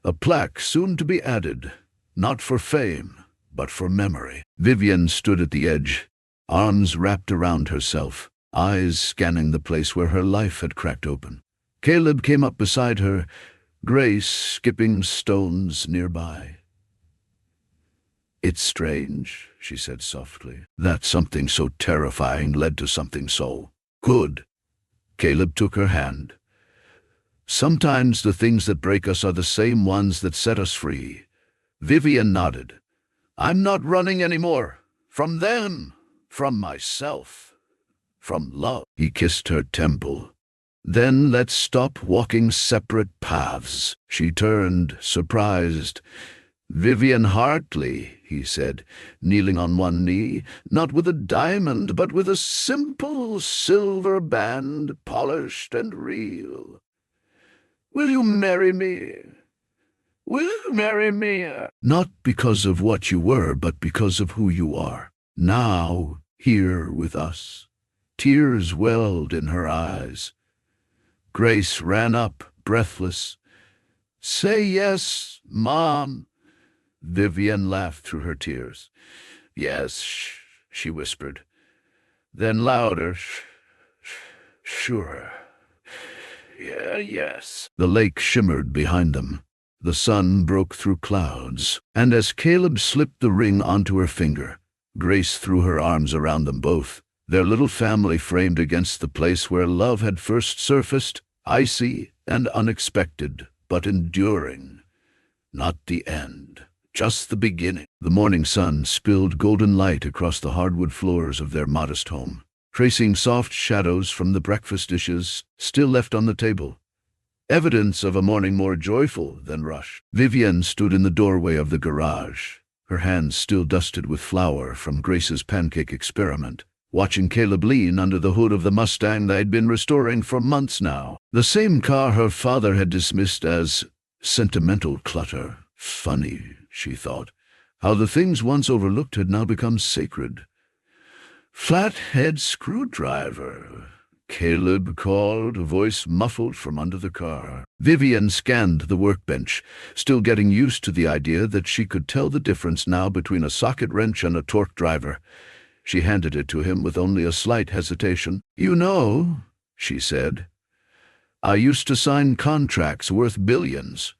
a plaque soon to be added, not for fame, but for memory. Vivienne stood at the edge, arms wrapped around herself, eyes scanning the place where her life had cracked open. Caleb came up beside her, Grace skipping stones nearby. "It's strange," she said softly, "that something so terrifying led to something so good." Caleb took her hand. "Sometimes the things that break us are the same ones that set us free." Vivienne nodded. "I'm not running anymore. From them. From myself. From love." He kissed her temple. "Then let's stop walking separate paths." She turned, surprised. "Vivienne Hartley," he said, kneeling on one knee, "not with a diamond, but with a simple silver band, polished and real. Will you marry me? Will you marry me?" "Not because of what you were, but because of who you are. Now, here with us." Tears welled in her eyes. Grace ran up, breathless. "Say yes, Mom." Vivienne laughed through her tears. "Yes, she whispered. Then louder, "Sure. Yeah, yes." The lake shimmered behind them. The sun broke through clouds, and as Caleb slipped the ring onto her finger, Grace threw her arms around them both, their little family framed against the place where love had first surfaced, icy and unexpected, but enduring. Not the end, just the beginning. The morning sun spilled golden light across the hardwood floors of their modest home, tracing soft shadows from the breakfast dishes still left on the table. Evidence of a morning more joyful than rushed. Vivienne stood in the doorway of the garage, her hands still dusted with flour from Grace's pancake experiment, watching Caleb lean under the hood of the Mustang they'd been restoring for months now. The same car her father had dismissed as sentimental clutter. Funny, she thought, how the things once overlooked had now become sacred. "Flathead screwdriver," Caleb called, a voice muffled from under the car. Vivienne scanned the workbench, still getting used to the idea that she could tell the difference now between a socket wrench and a torque driver. She handed it to him with only a slight hesitation. "You know," she said, "I used to sign contracts worth billions.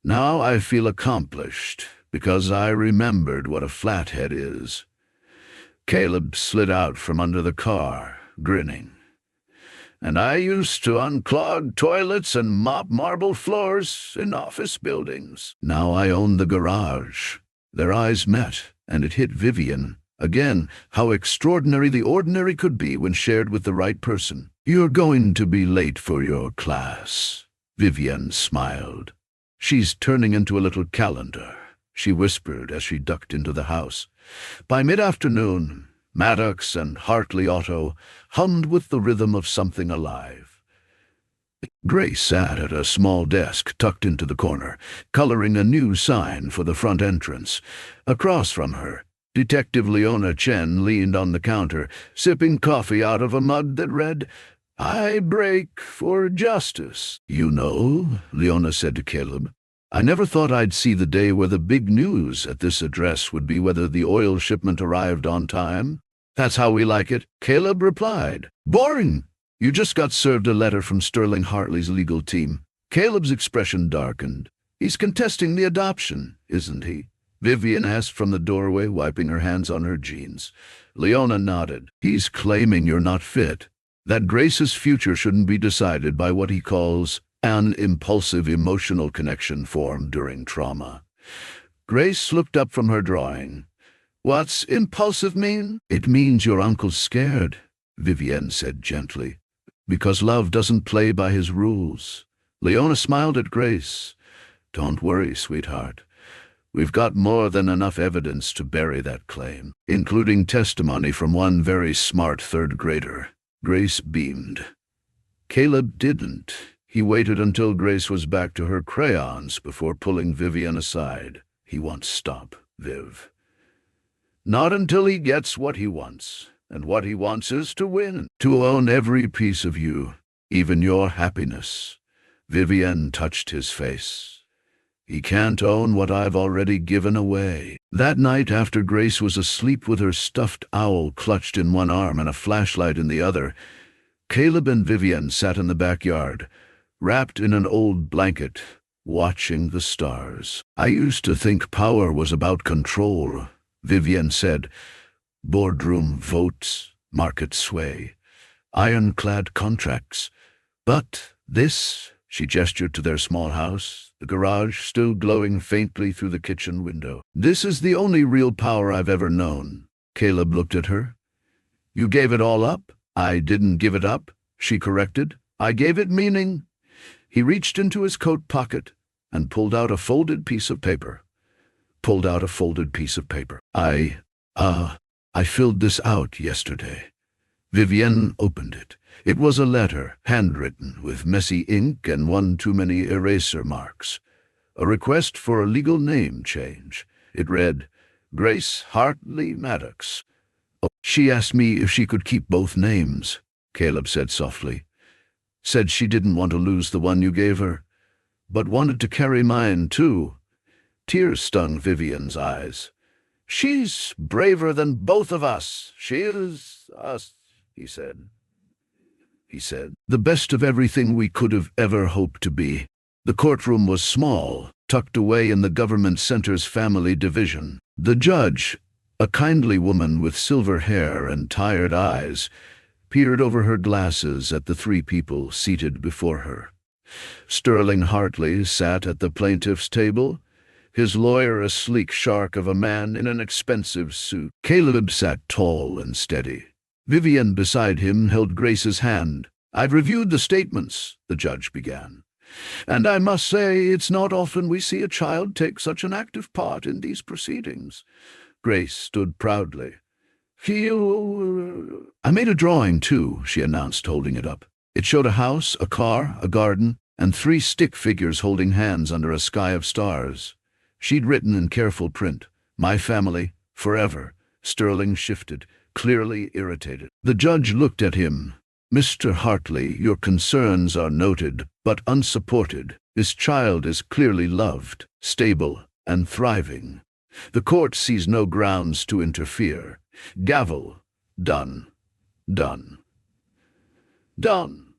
Now I feel accomplished, because I remembered what a flathead is." Caleb slid out from under the car, grinning. "And I used to unclog toilets and mop marble floors in office buildings. Now I own the garage." Their eyes met, and it hit Vivienne again how extraordinary the ordinary could be when shared with the right person. "You're going to be late for your class," Vivienne smiled. "She's turning into a little calendar," she whispered as she ducked into the house. By mid-afternoon, Maddox and Hartley Auto hummed with the rhythm of something alive. Grace sat at a small desk tucked into the corner, coloring a new sign for the front entrance. Across from her, Detective Leona Chen leaned on the counter, sipping coffee out of a mug that read, "I break for justice." "You know," Leona said to Caleb, "I never thought I'd see the day where the big news at this address would be whether the oil shipment arrived on time." "That's how we like it," Caleb replied. "Boring. You just got served a letter from Sterling Hartley's legal team." Caleb's expression darkened. "He's contesting the adoption, isn't he?" Vivian asked from the doorway, wiping her hands on her jeans. Leona nodded. He's claiming you're not fit. That Grace's future shouldn't be decided by what he calls an impulsive emotional connection formed during trauma. Grace looked up from her drawing. What's impulsive mean? It means your uncle's scared, Vivienne said gently, because love doesn't play by his rules. Leona smiled at Grace. Don't worry, sweetheart. We've got more than enough evidence to bury that claim, including testimony from one very smart third grader. Grace beamed. Caleb didn't. He waited until Grace was back to her crayons before pulling Vivian aside. He won't stop, Viv. Not until he gets what he wants. And what he wants is to win. To own every piece of you, even your happiness. Vivian touched his face. He can't own what I've already given away. That night, after Grace was asleep with her stuffed owl clutched in one arm and a flashlight in the other, Caleb and Vivian sat in the backyard, wrapped in an old blanket, watching the stars. I used to think power was about control, Vivian said. Boardroom votes, market sway, ironclad contracts. But this, she gestured to their small house, the garage still glowing faintly through the kitchen window. This is the only real power I've ever known. Caleb looked at her. You gave it all up? I didn't give it up, she corrected. I gave it meaning. He reached into his coat pocket and pulled out a folded piece of paper. I filled this out yesterday. Vivienne opened it. It was a letter, handwritten, with messy ink and one too many eraser marks. A request for a legal name change. It read, Grace Hartley Maddox. Oh, she asked me if she could keep both names, Caleb said softly. Said she didn't want to lose the one you gave her, but wanted to carry mine too. Tears stung Vivian's eyes. She's braver than both of us. She is us, he said. The best of everything we could have ever hoped to be. The courtroom was small, tucked away in the government center's family division. The judge, a kindly woman with silver hair and tired eyes, peered over her glasses at the three people seated before her. Sterling Hartley sat at the plaintiff's table, his lawyer a sleek shark of a man in an expensive suit. Caleb sat tall and steady. Vivian beside him held Grace's hand. I've reviewed the statements, the judge began. And I must say it's not often we see a child take such an active part in these proceedings. Grace stood proudly. I made a drawing, too, she announced, holding it up. It showed a house, a car, a garden, and 3 stick figures holding hands under a sky of stars. She'd written in careful print, My family, forever. Sterling shifted, clearly irritated. The judge looked at him. Mr. Hartley, your concerns are noted, but unsupported. This child is clearly loved, stable, and thriving. The court sees no grounds to interfere. Gavel. Done. Done. Done.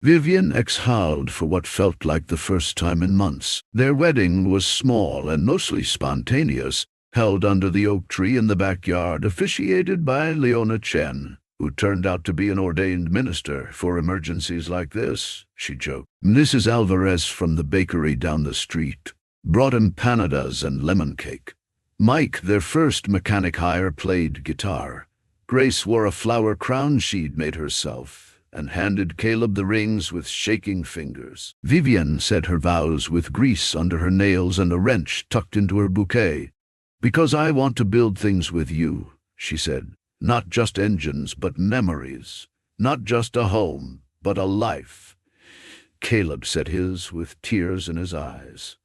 Vivian exhaled for what felt like the first time in months. Their wedding was small and mostly spontaneous, held under the oak tree in the backyard, officiated by Leona Chen, who turned out to be an ordained minister for emergencies like this, she joked. Mrs. Alvarez from the bakery down the street brought empanadas and lemon cake. Mike, their first mechanic hire, played guitar. Grace wore a flower crown she'd made herself and handed Caleb the rings with shaking fingers. Vivian said her vows with grease under her nails and a wrench tucked into her bouquet. Because I want to build things with you, she said. Not just engines, but memories. Not just a home, but a life. Caleb said his with tears in his eyes.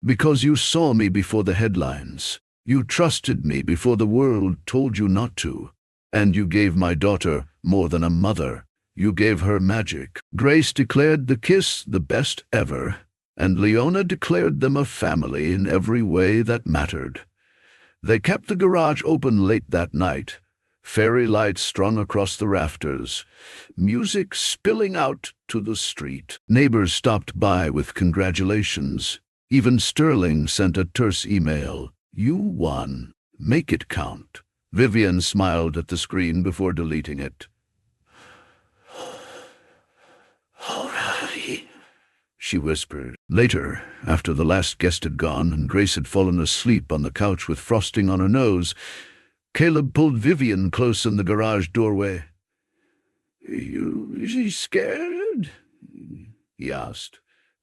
Because you saw me before the headlines. You trusted me before the world told you not to. And you gave my daughter more than a mother. You gave her magic. Grace declared the kiss the best ever, and Leona declared them a family in every way that mattered. They kept the garage open late that night, fairy lights strung across the rafters, music spilling out to the street. Neighbors stopped by with congratulations. Even Sterling sent a terse email. "You won. Make it count." Vivian smiled at the screen before deleting it. "Alrighty," she whispered. Later, after the last guest had gone and Grace had fallen asleep on the couch with frosting on her nose, Caleb pulled Vivian close in the garage doorway. "You scared?" he asked.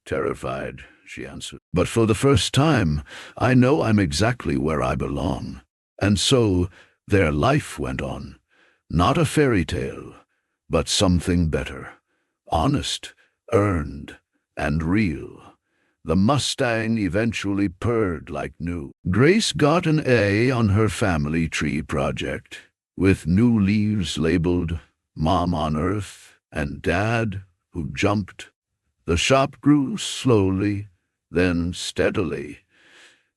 "Terrified," she answered. "But for the first time, I know I'm exactly where I belong." And so their life went on. Not a fairy tale, but something better. Honest, earned, and real. The Mustang eventually purred like new. Grace got an A on her family tree project, with new leaves labeled Mom on Earth and Dad who jumped. The shop grew slowly, then steadily,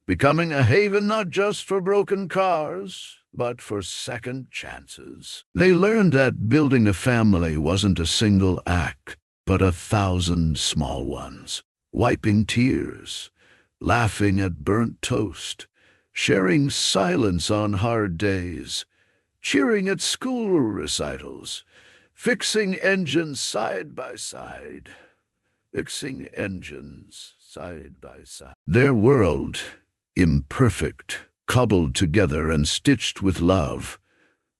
becoming a haven not just for broken cars, but for second chances. They learned that building a family wasn't a single act, but 1,000 small ones. Wiping tears, laughing at burnt toast, sharing silence on hard days, cheering at school recitals, fixing engines side by side. Fixing engines side by side. Their world, imperfect, cobbled together and stitched with love,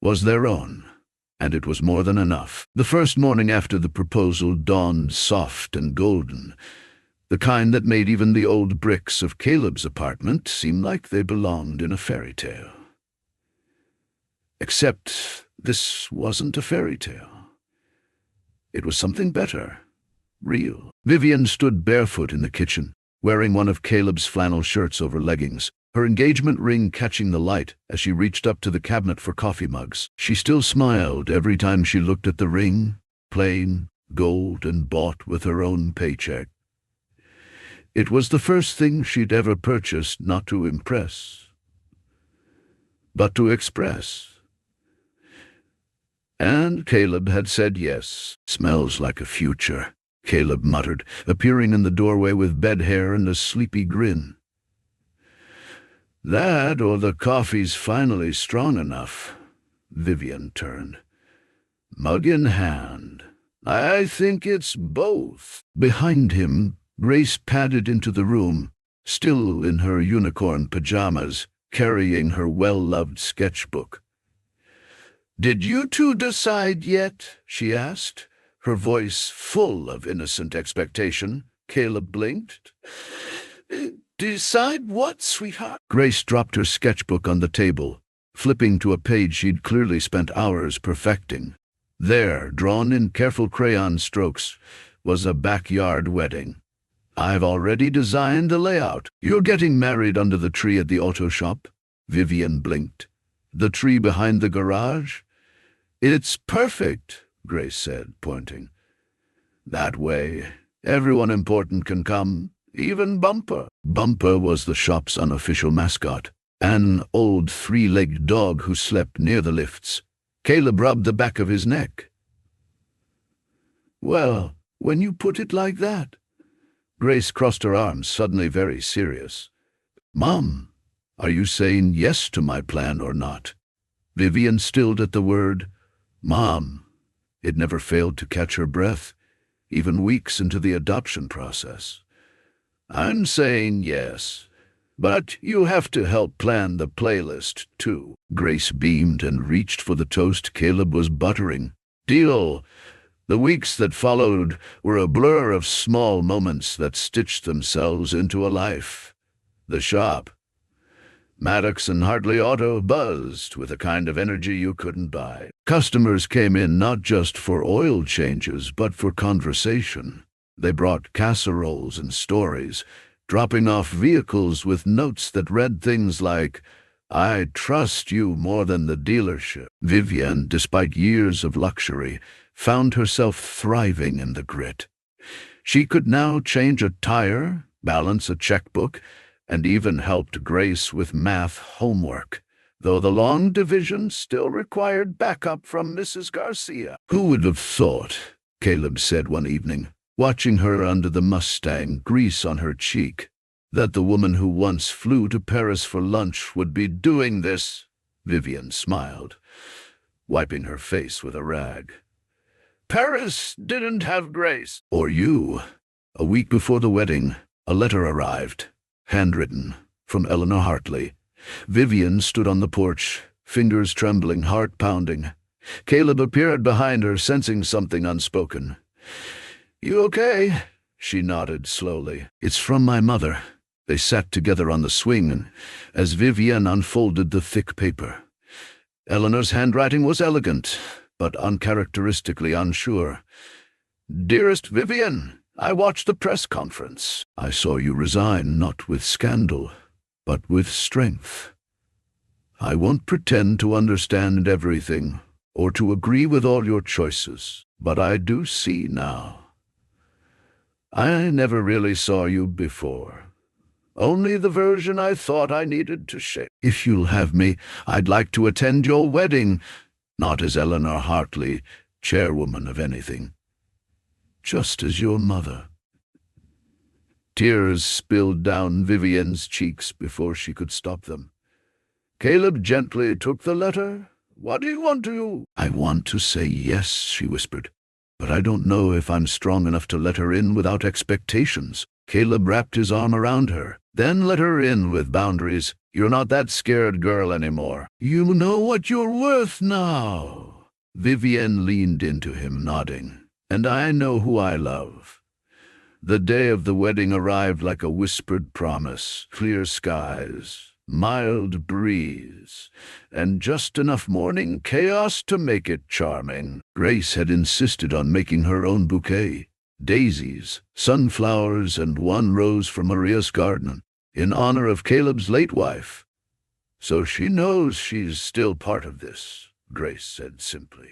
was their own, and it was more than enough. The first morning after the proposal dawned soft and golden, the kind that made even the old bricks of Caleb's apartment seem like they belonged in a fairy tale. Except this wasn't a fairy tale. It was something better, real. Vivian stood barefoot in the kitchen, wearing one of Caleb's flannel shirts over leggings, her engagement ring catching the light as she reached up to the cabinet for coffee mugs. She still smiled every time she looked at the ring, plain, gold, and bought with her own paycheck. It was the first thing she'd ever purchased not to impress, but to express. And Caleb had said yes. "Smells like a future," Caleb muttered, appearing in the doorway with bed hair and a sleepy grin. "That or the coffee's finally strong enough." Vivian turned, mug in hand. "I think it's both." Behind him, Grace padded into the room, still in her unicorn pajamas, carrying her well-loved sketchbook. "Did you two decide yet?" she asked, her voice full of innocent expectation. Caleb blinked. "Decide what, sweetheart?" Grace dropped her sketchbook on the table, flipping to a page she'd clearly spent hours perfecting. There, drawn in careful crayon strokes, was a backyard wedding. "I've already designed the layout." "You're getting married under the tree at the auto shop?" Vivian blinked. "The tree behind the garage?" "It's perfect," Grace said, pointing. "That way, everyone important can come, even Bumper." Bumper was the shop's unofficial mascot, an old three-legged dog who slept near the lifts. Caleb rubbed the back of his neck. "Well, when you put it like that." Grace crossed her arms, suddenly very serious. "Mom, are you saying yes to my plan or not?" Vivian stilled at the word Mom. It never failed to catch her breath, even weeks into the adoption process. "I'm saying yes, but you have to help plan the playlist, too." Grace beamed and reached for the toast Caleb was buttering. "Deal." The weeks that followed were a blur of small moments that stitched themselves into a life. The shop, Maddox and Hartley Auto, buzzed with a kind of energy you couldn't buy. Customers came in not just for oil changes, but for conversation. They brought casseroles and stories, dropping off vehicles with notes that read things like, "I trust you more than the dealership." Vivian, despite years of luxury, found herself thriving in the grit. She could now change a tire, balance a checkbook, and even helped Grace with math homework, though the long division still required backup from Mrs. Garcia. Who would have thought Caleb said one evening, watching her under the Mustang, grease on her cheek, that the woman who once flew to Paris for lunch would be doing this. Vivian smiled, wiping her face with a rag. Paris didn't have Grace. Or you. A week before the wedding, a letter arrived, handwritten, from Eleanor Hartley. Vivian stood on the porch, fingers trembling, heart pounding. Caleb appeared behind her, sensing something unspoken. You okay? She nodded slowly. It's from my mother. They sat together on the swing as Vivian unfolded the thick paper. Eleanor's handwriting was elegant, but uncharacteristically unsure. Dearest Vivian, I watched the press conference. I saw you resign, not with scandal, but with strength. I won't pretend to understand everything or to agree with all your choices, but I do see now. I never really saw you before. Only the version I thought I needed to shape. If you'll have me, I'd like to attend your wedding, not as Eleanor Hartley, chairwoman of anything, just as your mother. Tears spilled down Vivian's cheeks before she could stop them. Caleb gently took the letter. What do you want to? I want to say yes, she whispered, but I don't know if I'm strong enough to let her in without expectations. Caleb wrapped his arm around her. Then let her in with boundaries. You're not that scared girl anymore. You know what you're worth now. Vivian leaned into him, nodding. And I know who I love. The day of the wedding arrived like a whispered promise. Clear skies, mild breeze, and just enough morning chaos to make it charming. Grace had insisted on making her own bouquet. Daisies, sunflowers, and one rose from Maria's garden, in honor of Caleb's late wife. So she knows she's still part of this, Grace said simply.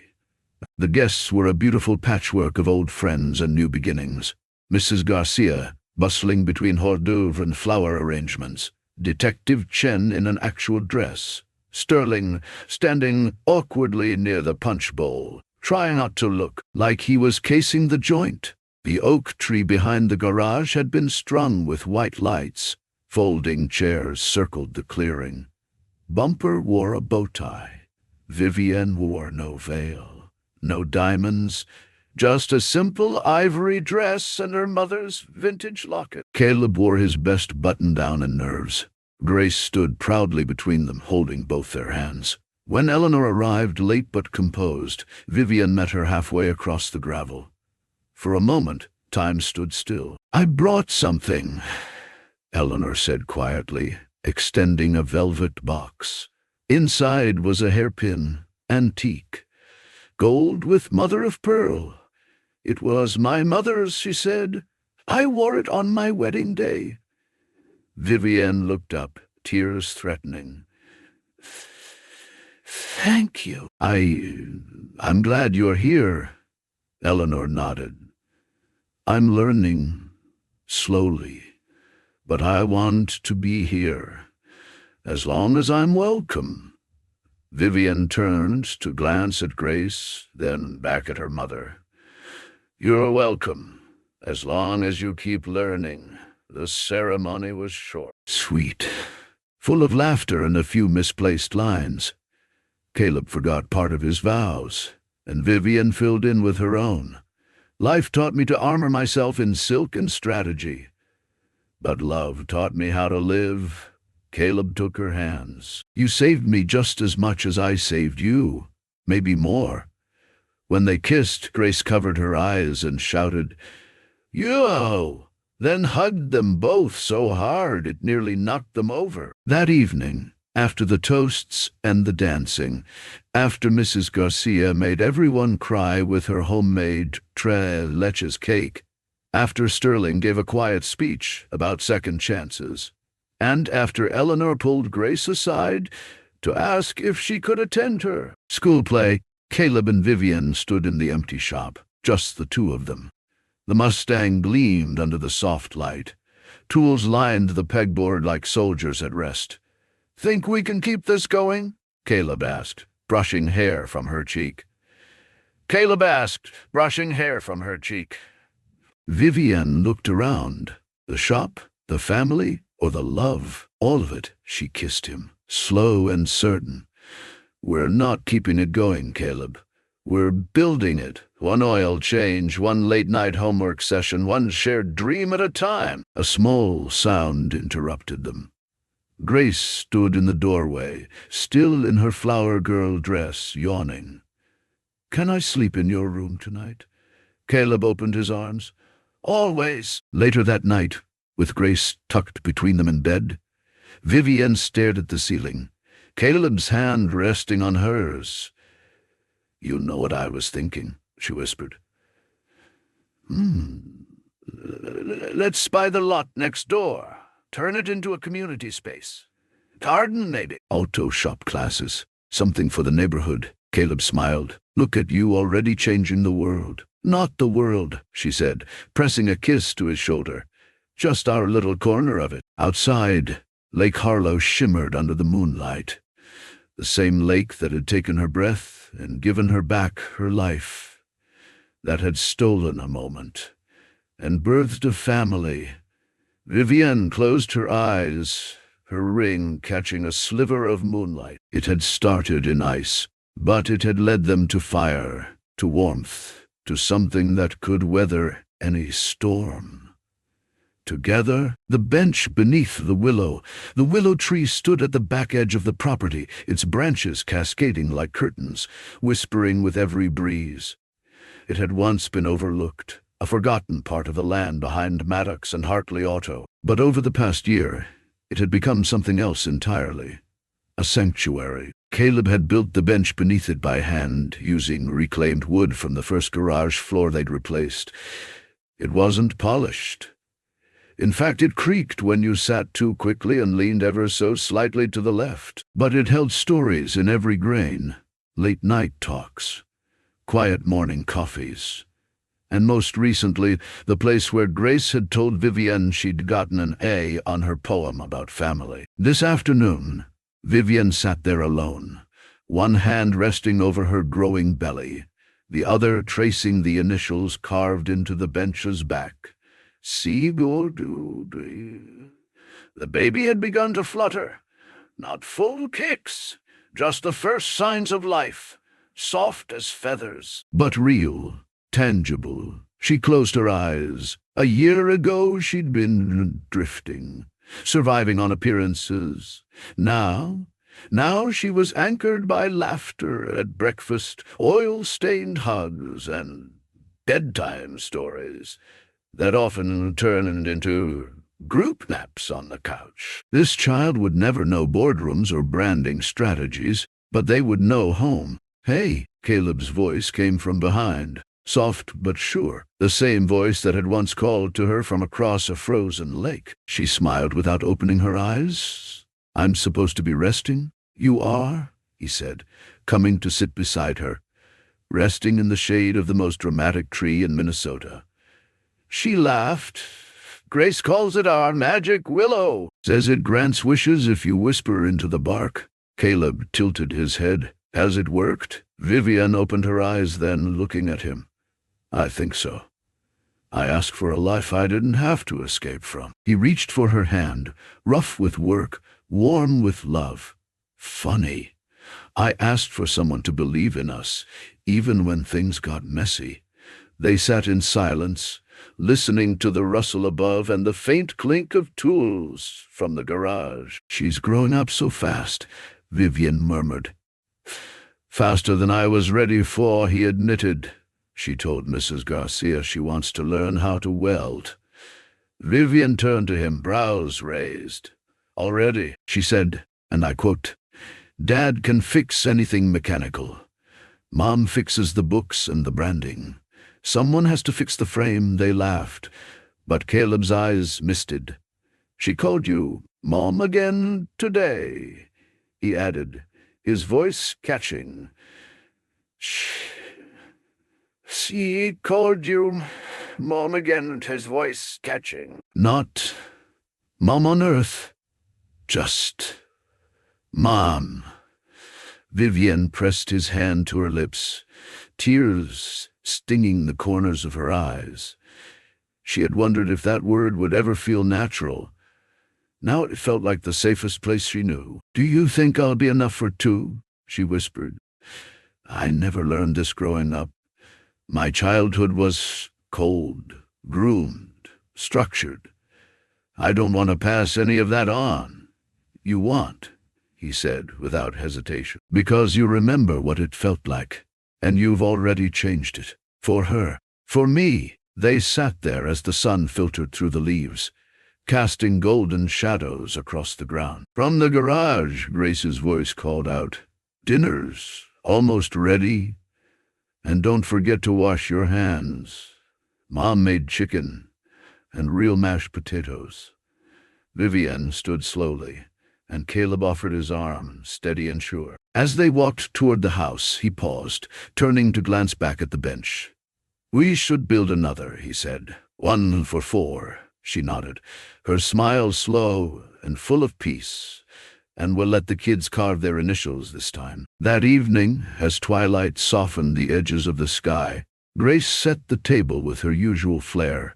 The guests were a beautiful patchwork of old friends and new beginnings. Mrs. Garcia, bustling between hors d'oeuvre and flower arrangements. Detective Chen in an actual dress. Sterling standing awkwardly near the punch bowl, trying not to look like he was casing the joint. The oak tree behind the garage had been strung with white lights. Folding chairs circled the clearing. Bumper wore a bow tie. Vivian wore no veil, no diamonds, just a simple ivory dress and her mother's vintage locket. Caleb wore his best button-down and nerves. Grace stood proudly between them, holding both their hands. When Eleanor arrived, late but composed, Vivian met her halfway across the gravel. For a moment, time stood still. I brought something, Eleanor said quietly, extending a velvet box. Inside was a hairpin, antique, gold with mother-of-pearl. It was my mother's, she said. I wore it on my wedding day. Vivian looked up, tears threatening. Thank you. I'm glad you're here, Eleanor nodded. I'm learning, slowly, but I want to be here, as long as I'm welcome. Vivian turned to glance at Grace, then back at her mother. You're welcome, as long as you keep learning. The ceremony was short, sweet, full of laughter and a few misplaced lines. Caleb forgot part of his vows, and Vivian filled in with her own. Life taught me to armor myself in silk and strategy, but love taught me how to live. Caleb took her hands. You saved me just as much as I saved you, maybe more. When they kissed, Grace covered her eyes and shouted, Yo! Then hugged them both so hard it nearly knocked them over. That evening, after the toasts and the dancing, after Mrs. Garcia made everyone cry with her homemade tres leches cake, after Sterling gave a quiet speech about second chances, and after Eleanor pulled Grace aside to ask if she could attend her school play, Caleb and Vivian stood in the empty shop, just the two of them. The Mustang gleamed under the soft light. Tools lined the pegboard like soldiers at rest. Think we can keep this going? Caleb asked, brushing hair from her cheek. Caleb asked, brushing hair from her cheek. Vivienne looked around. The shop, the family, or the love? All of it. She kissed him, slow and certain. We're not keeping it going, Caleb. We're building it. One oil change, one late-night homework session, one shared dream at a time. A small sound interrupted them. Grace stood in the doorway, still in her flower girl dress, yawning. "Can I sleep in your room tonight?" Caleb opened his arms. "Always." Later that night, with Grace tucked between them in bed, Vivienne stared at the ceiling, Caleb's hand resting on hers. "You know what I was thinking," she whispered. Let's buy the lot next door. Turn it into a community space. Garden, maybe. Auto shop classes. Something for the neighborhood." Caleb smiled. "Look at you already changing the world." "Not the world," she said, pressing a kiss to his shoulder. "Just our little corner of it." Outside, Lake Harlow shimmered under the moonlight. The same lake that had taken her breath and given her back her life. That had stolen a moment and birthed a family. Vivienne closed her eyes, her ring catching a sliver of moonlight. It had started in ice, but it had led them to fire, to warmth, to something that could weather any storm. Together, the bench beneath the willow tree stood at the back edge of the property, its branches cascading like curtains, whispering with every breeze. It had once been overlooked, a forgotten part of the land behind Maddox and Hartley Auto. But over the past year, it had become something else entirely. A sanctuary. Caleb had built the bench beneath it by hand, using reclaimed wood from the first garage floor they'd replaced. It wasn't polished. In fact, it creaked when you sat too quickly and leaned ever so slightly to the left. But it held stories in every grain, late-night talks, quiet morning coffees, and most recently, the place where Grace had told Vivienne she'd gotten an A on her poem about family. This afternoon, Vivienne sat there alone, one hand resting over her growing belly, the other tracing the initials carved into the bench's back. The baby had begun to flutter. Not full kicks, just the first signs of life, soft as feathers, but real, tangible. She closed her eyes. A year ago she'd been drifting, surviving on appearances. Now she was anchored by laughter at breakfast, oil-stained hugs, and bedtime stories that often turned into group naps on the couch. This child would never know boardrooms or branding strategies, but they would know home. "Hey," Caleb's voice came from behind, soft but sure, the same voice that had once called to her from across a frozen lake. She smiled without opening her eyes. "I'm supposed to be resting?" "You are," he said, coming to sit beside her, resting in the shade of the most dramatic tree in Minnesota. She laughed. "Grace calls it our magic willow. Says it grants wishes if you whisper into the bark." Caleb tilted his head. "Has it worked?" Vivienne opened her eyes then, looking at him. "I think so. I asked for a life I didn't have to escape from." He reached for her hand, rough with work, warm with love. "Funny. I asked for someone to believe in us, even when things got messy." They sat in silence, listening to the rustle above and the faint clink of tools from the garage. "She's growing up so fast," Vivienne murmured. "Faster than I was ready for," he admitted. "She told Mrs. Garcia she wants to learn how to weld." Vivienne turned to him, brows raised. "Already," she said, and I quote, "Dad can fix anything mechanical. Mom fixes the books and the branding. Someone has to fix the frame." They laughed, but Caleb's eyes misted. "She called you Mom again today," he added, his voice catching. "She called you Mom again," his voice catching. "Not Mom on Earth, just Mom." Vivienne pressed his hand to her lips. tears stinging the corners of her eyes. She had wondered if that word would ever feel natural. Now it felt like the safest place she knew. "Do you think I'll be enough for two?" she whispered. "I never learned this growing up. My childhood was cold, groomed, structured. I don't want to pass any of that on." "You want," he said without hesitation, "because you remember what it felt like, and you've already changed it. For her, for me." They sat there as the sun filtered through the leaves, casting golden shadows across the ground. From the garage, Grace's voice called out, "Dinner's almost ready, and don't forget to wash your hands." Mom made chicken and real mashed potatoes. Vivian stood slowly, and Caleb offered his arm, steady and sure. As they walked toward the house, he paused, turning to glance back at the bench. "We should build another," he said. "One for four." She nodded, her smile slow and full of peace. "And we'll let the kids carve their initials this time." That evening, as twilight softened the edges of the sky, Grace set the table with her usual flair.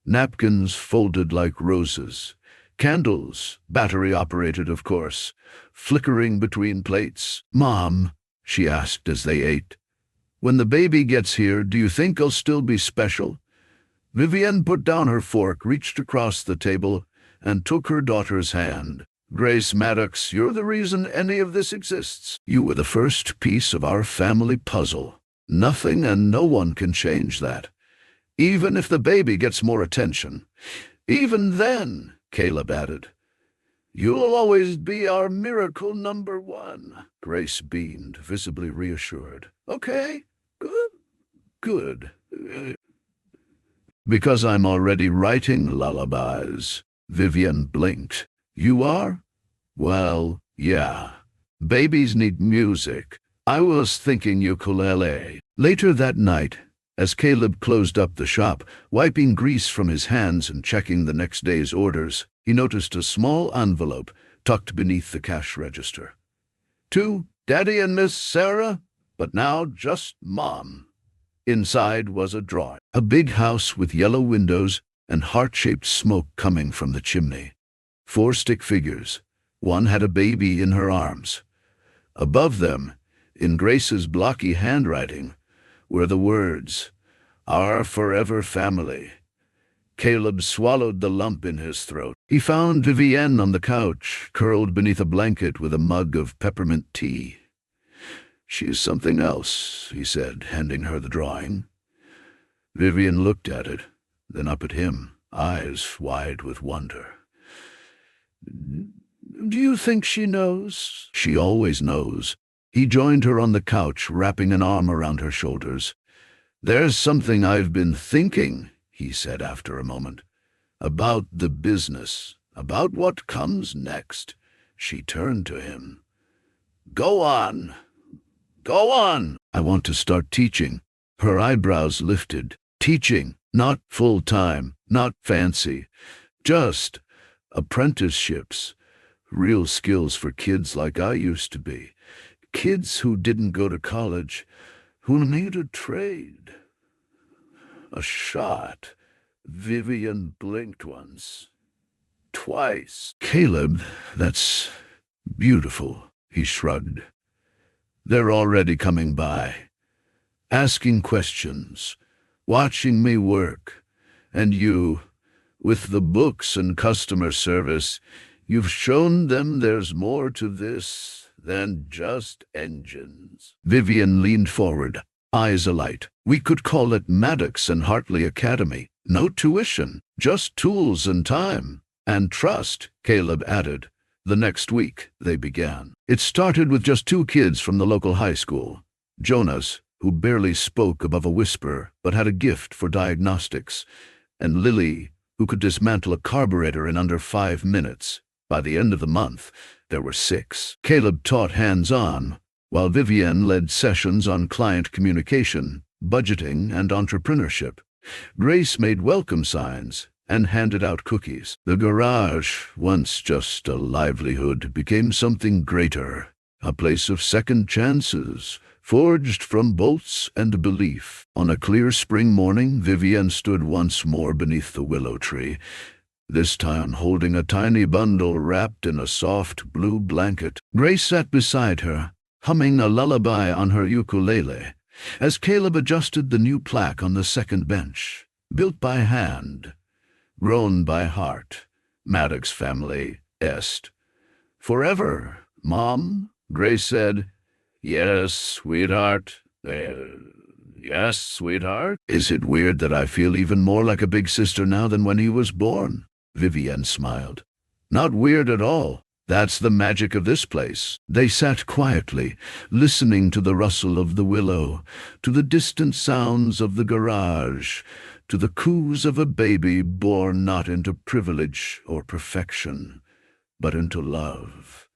Napkins folded like roses, candles, battery-operated of course, flickering between plates. "Mom," she asked as they ate, "when the baby gets here, do you think I'll still be special?" Vivian put down her fork, reached across the table, and took her daughter's hand. "Grace Maddox, you're the reason any of this exists. You were the first piece of our family puzzle. Nothing and no one can change that. Even if the baby gets more attention. Even then," Caleb added, "you'll always be our miracle number one." Grace beamed, visibly reassured. "Okay, good. Because I'm already writing lullabies." Vivian blinked. "You are?" "Well, yeah. Babies need music. I was thinking ukulele." Later that night, as Caleb closed up the shop, wiping grease from his hands and checking the next day's orders, he noticed a small envelope tucked beneath the cash register. "To Daddy and Miss Sarah, but now just Mom." Inside was a drawing. A big house with yellow windows and heart-shaped smoke coming from the chimney. 4 stick figures. One had a baby in her arms. Above them, in Grace's blocky handwriting, were the words, "Our forever family." Caleb swallowed the lump in his throat. He found Vivienne on the couch, curled beneath a blanket with a mug of peppermint tea. "She's something else," he said, handing her the drawing. Vivian looked at it, then up at him, eyes wide with wonder. "Do you think she knows?" "She always knows." He joined her on the couch, wrapping an arm around her shoulders. "There's something I've been thinking," he said after a moment, "about the business, about what comes next." She turned to him. "Go on. Go on." "I want to start teaching." Her eyebrows lifted. "Teaching, not full-time, not fancy. Just apprenticeships. Real skills for kids like I used to be. Kids who didn't go to college, who need a trade. A shot." Vivian blinked once. Twice. "Caleb, that's beautiful," he shrugged. "They're already coming by, asking questions, watching me work. And you, with the books and customer service, you've shown them there's more to this than just engines." Vivian leaned forward, eyes alight. "We could call it Maddox and Hartley Academy. No tuition, just tools and time. And trust," Caleb added. The next week, they began. It started with just 2 kids from the local high school. Jonas, who barely spoke above a whisper but had a gift for diagnostics, and Lily, who could dismantle a carburetor in under 5 minutes. By the end of the month, there were 6. Caleb taught hands-on, while Vivienne led sessions on client communication, budgeting, and entrepreneurship. Grace made welcome signs and handed out cookies. The garage, once just a livelihood, became something greater, a place of second chances, forged from bolts and belief. On a clear spring morning, Vivienne stood once more beneath the willow tree, this time holding a tiny bundle wrapped in a soft blue blanket. Grace sat beside her, humming a lullaby on her ukulele, as Caleb adjusted the new plaque on the second bench. Built by hand, grown by heart, Maddox family est. Forever, Mom, Grace said. Yes, sweetheart. Yes, sweetheart. Is it weird that I feel even more like a big sister now than when he was born? Vivienne smiled. Not weird at all. That's the magic of this place. They sat quietly, listening to the rustle of the willow, to the distant sounds of the garage, to the coos of a baby born not into privilege or perfection, but into love.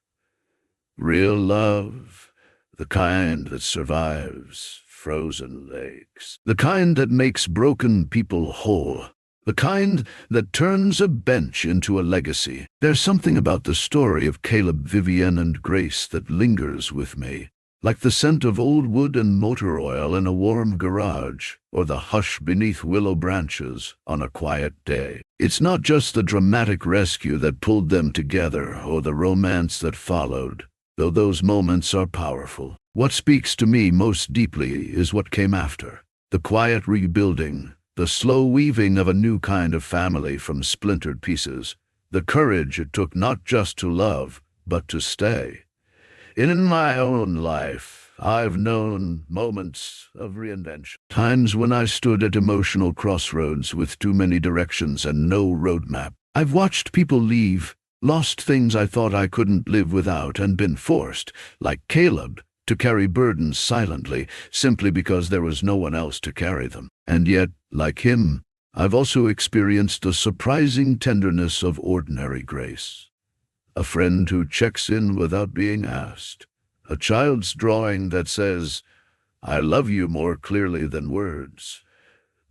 Real love, the kind that survives frozen lakes, the kind that makes broken people whole, the kind that turns a bench into a legacy. There's something about the story of Caleb, Vivienne, and Grace that lingers with me, like the scent of old wood and motor oil in a warm garage, or the hush beneath willow branches on a quiet day. It's not just the dramatic rescue that pulled them together, or the romance that followed, though those moments are powerful. What speaks to me most deeply is what came after. The quiet rebuilding, the slow weaving of a new kind of family from splintered pieces, the courage it took not just to love, but to stay. In my own life, I've known moments of reinvention. Times when I stood at emotional crossroads with too many directions and no roadmap. I've watched people leave, lost things I thought I couldn't live without, and been forced, like Caleb, to carry burdens silently, simply because there was no one else to carry them. And yet, like him, I've also experienced the surprising tenderness of ordinary grace. A friend who checks in without being asked. A child's drawing that says, "I love you," more clearly than words.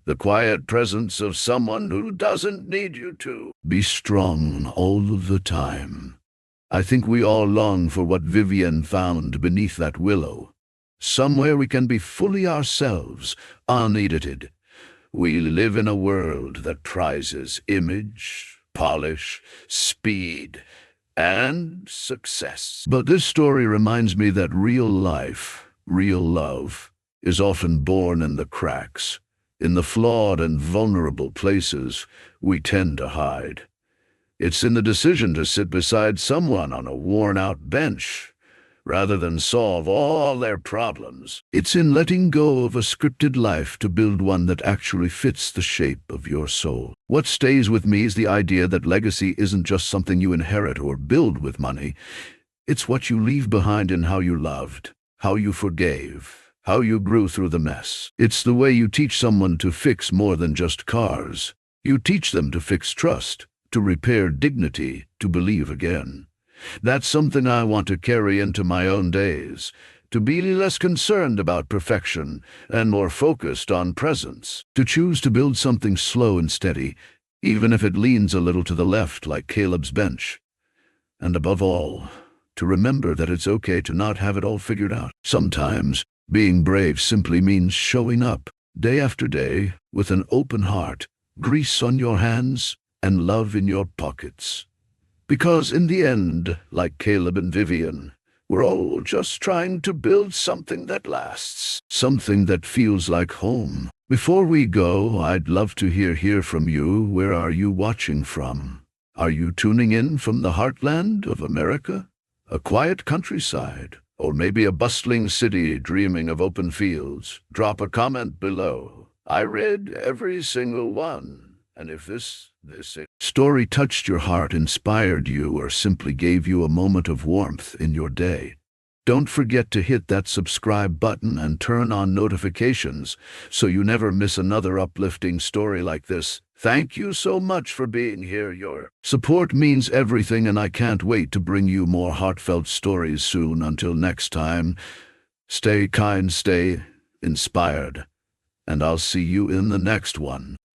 The quiet presence of someone who doesn't need you to be strong all of the time. I think we all long for what Vivienne found beneath that willow. Somewhere we can be fully ourselves, unedited. We live in a world that prizes image, polish, speed, and success. But this story reminds me that real life, real love, is often born in the cracks, in the flawed and vulnerable places we tend to hide. It's in the decision to sit beside someone on a worn-out bench, rather than solve all their problems. It's in letting go of a scripted life to build one that actually fits the shape of your soul. What stays with me is the idea that legacy isn't just something you inherit or build with money. It's what you leave behind in how you loved, how you forgave, how you grew through the mess. It's the way you teach someone to fix more than just cars. You teach them to fix trust, to repair dignity, to believe again. That's something I want to carry into my own days, to be less concerned about perfection and more focused on presence, to choose to build something slow and steady, even if it leans a little to the left like Caleb's bench. And above all, to remember that it's okay to not have it all figured out. Sometimes, being brave simply means showing up, day after day, with an open heart, grease on your hands, and love in your pockets. Because in the end, like Caleb and Vivienne, we're all just trying to build something that lasts, something that feels like home. Before we go, I'd love to hear from you. Where are you watching from? Are you tuning in from the heartland of America? A quiet countryside? Or maybe a bustling city dreaming of open fields? Drop a comment below. I read every single one. And if this story touched your heart, inspired you, or simply gave you a moment of warmth in your day, don't forget to hit that subscribe button and turn on notifications so you never miss another uplifting story like this. Thank you so much for being here. Your support means everything, and I can't wait to bring you more heartfelt stories soon. Until next time, stay kind, stay inspired, and I'll see you in the next one.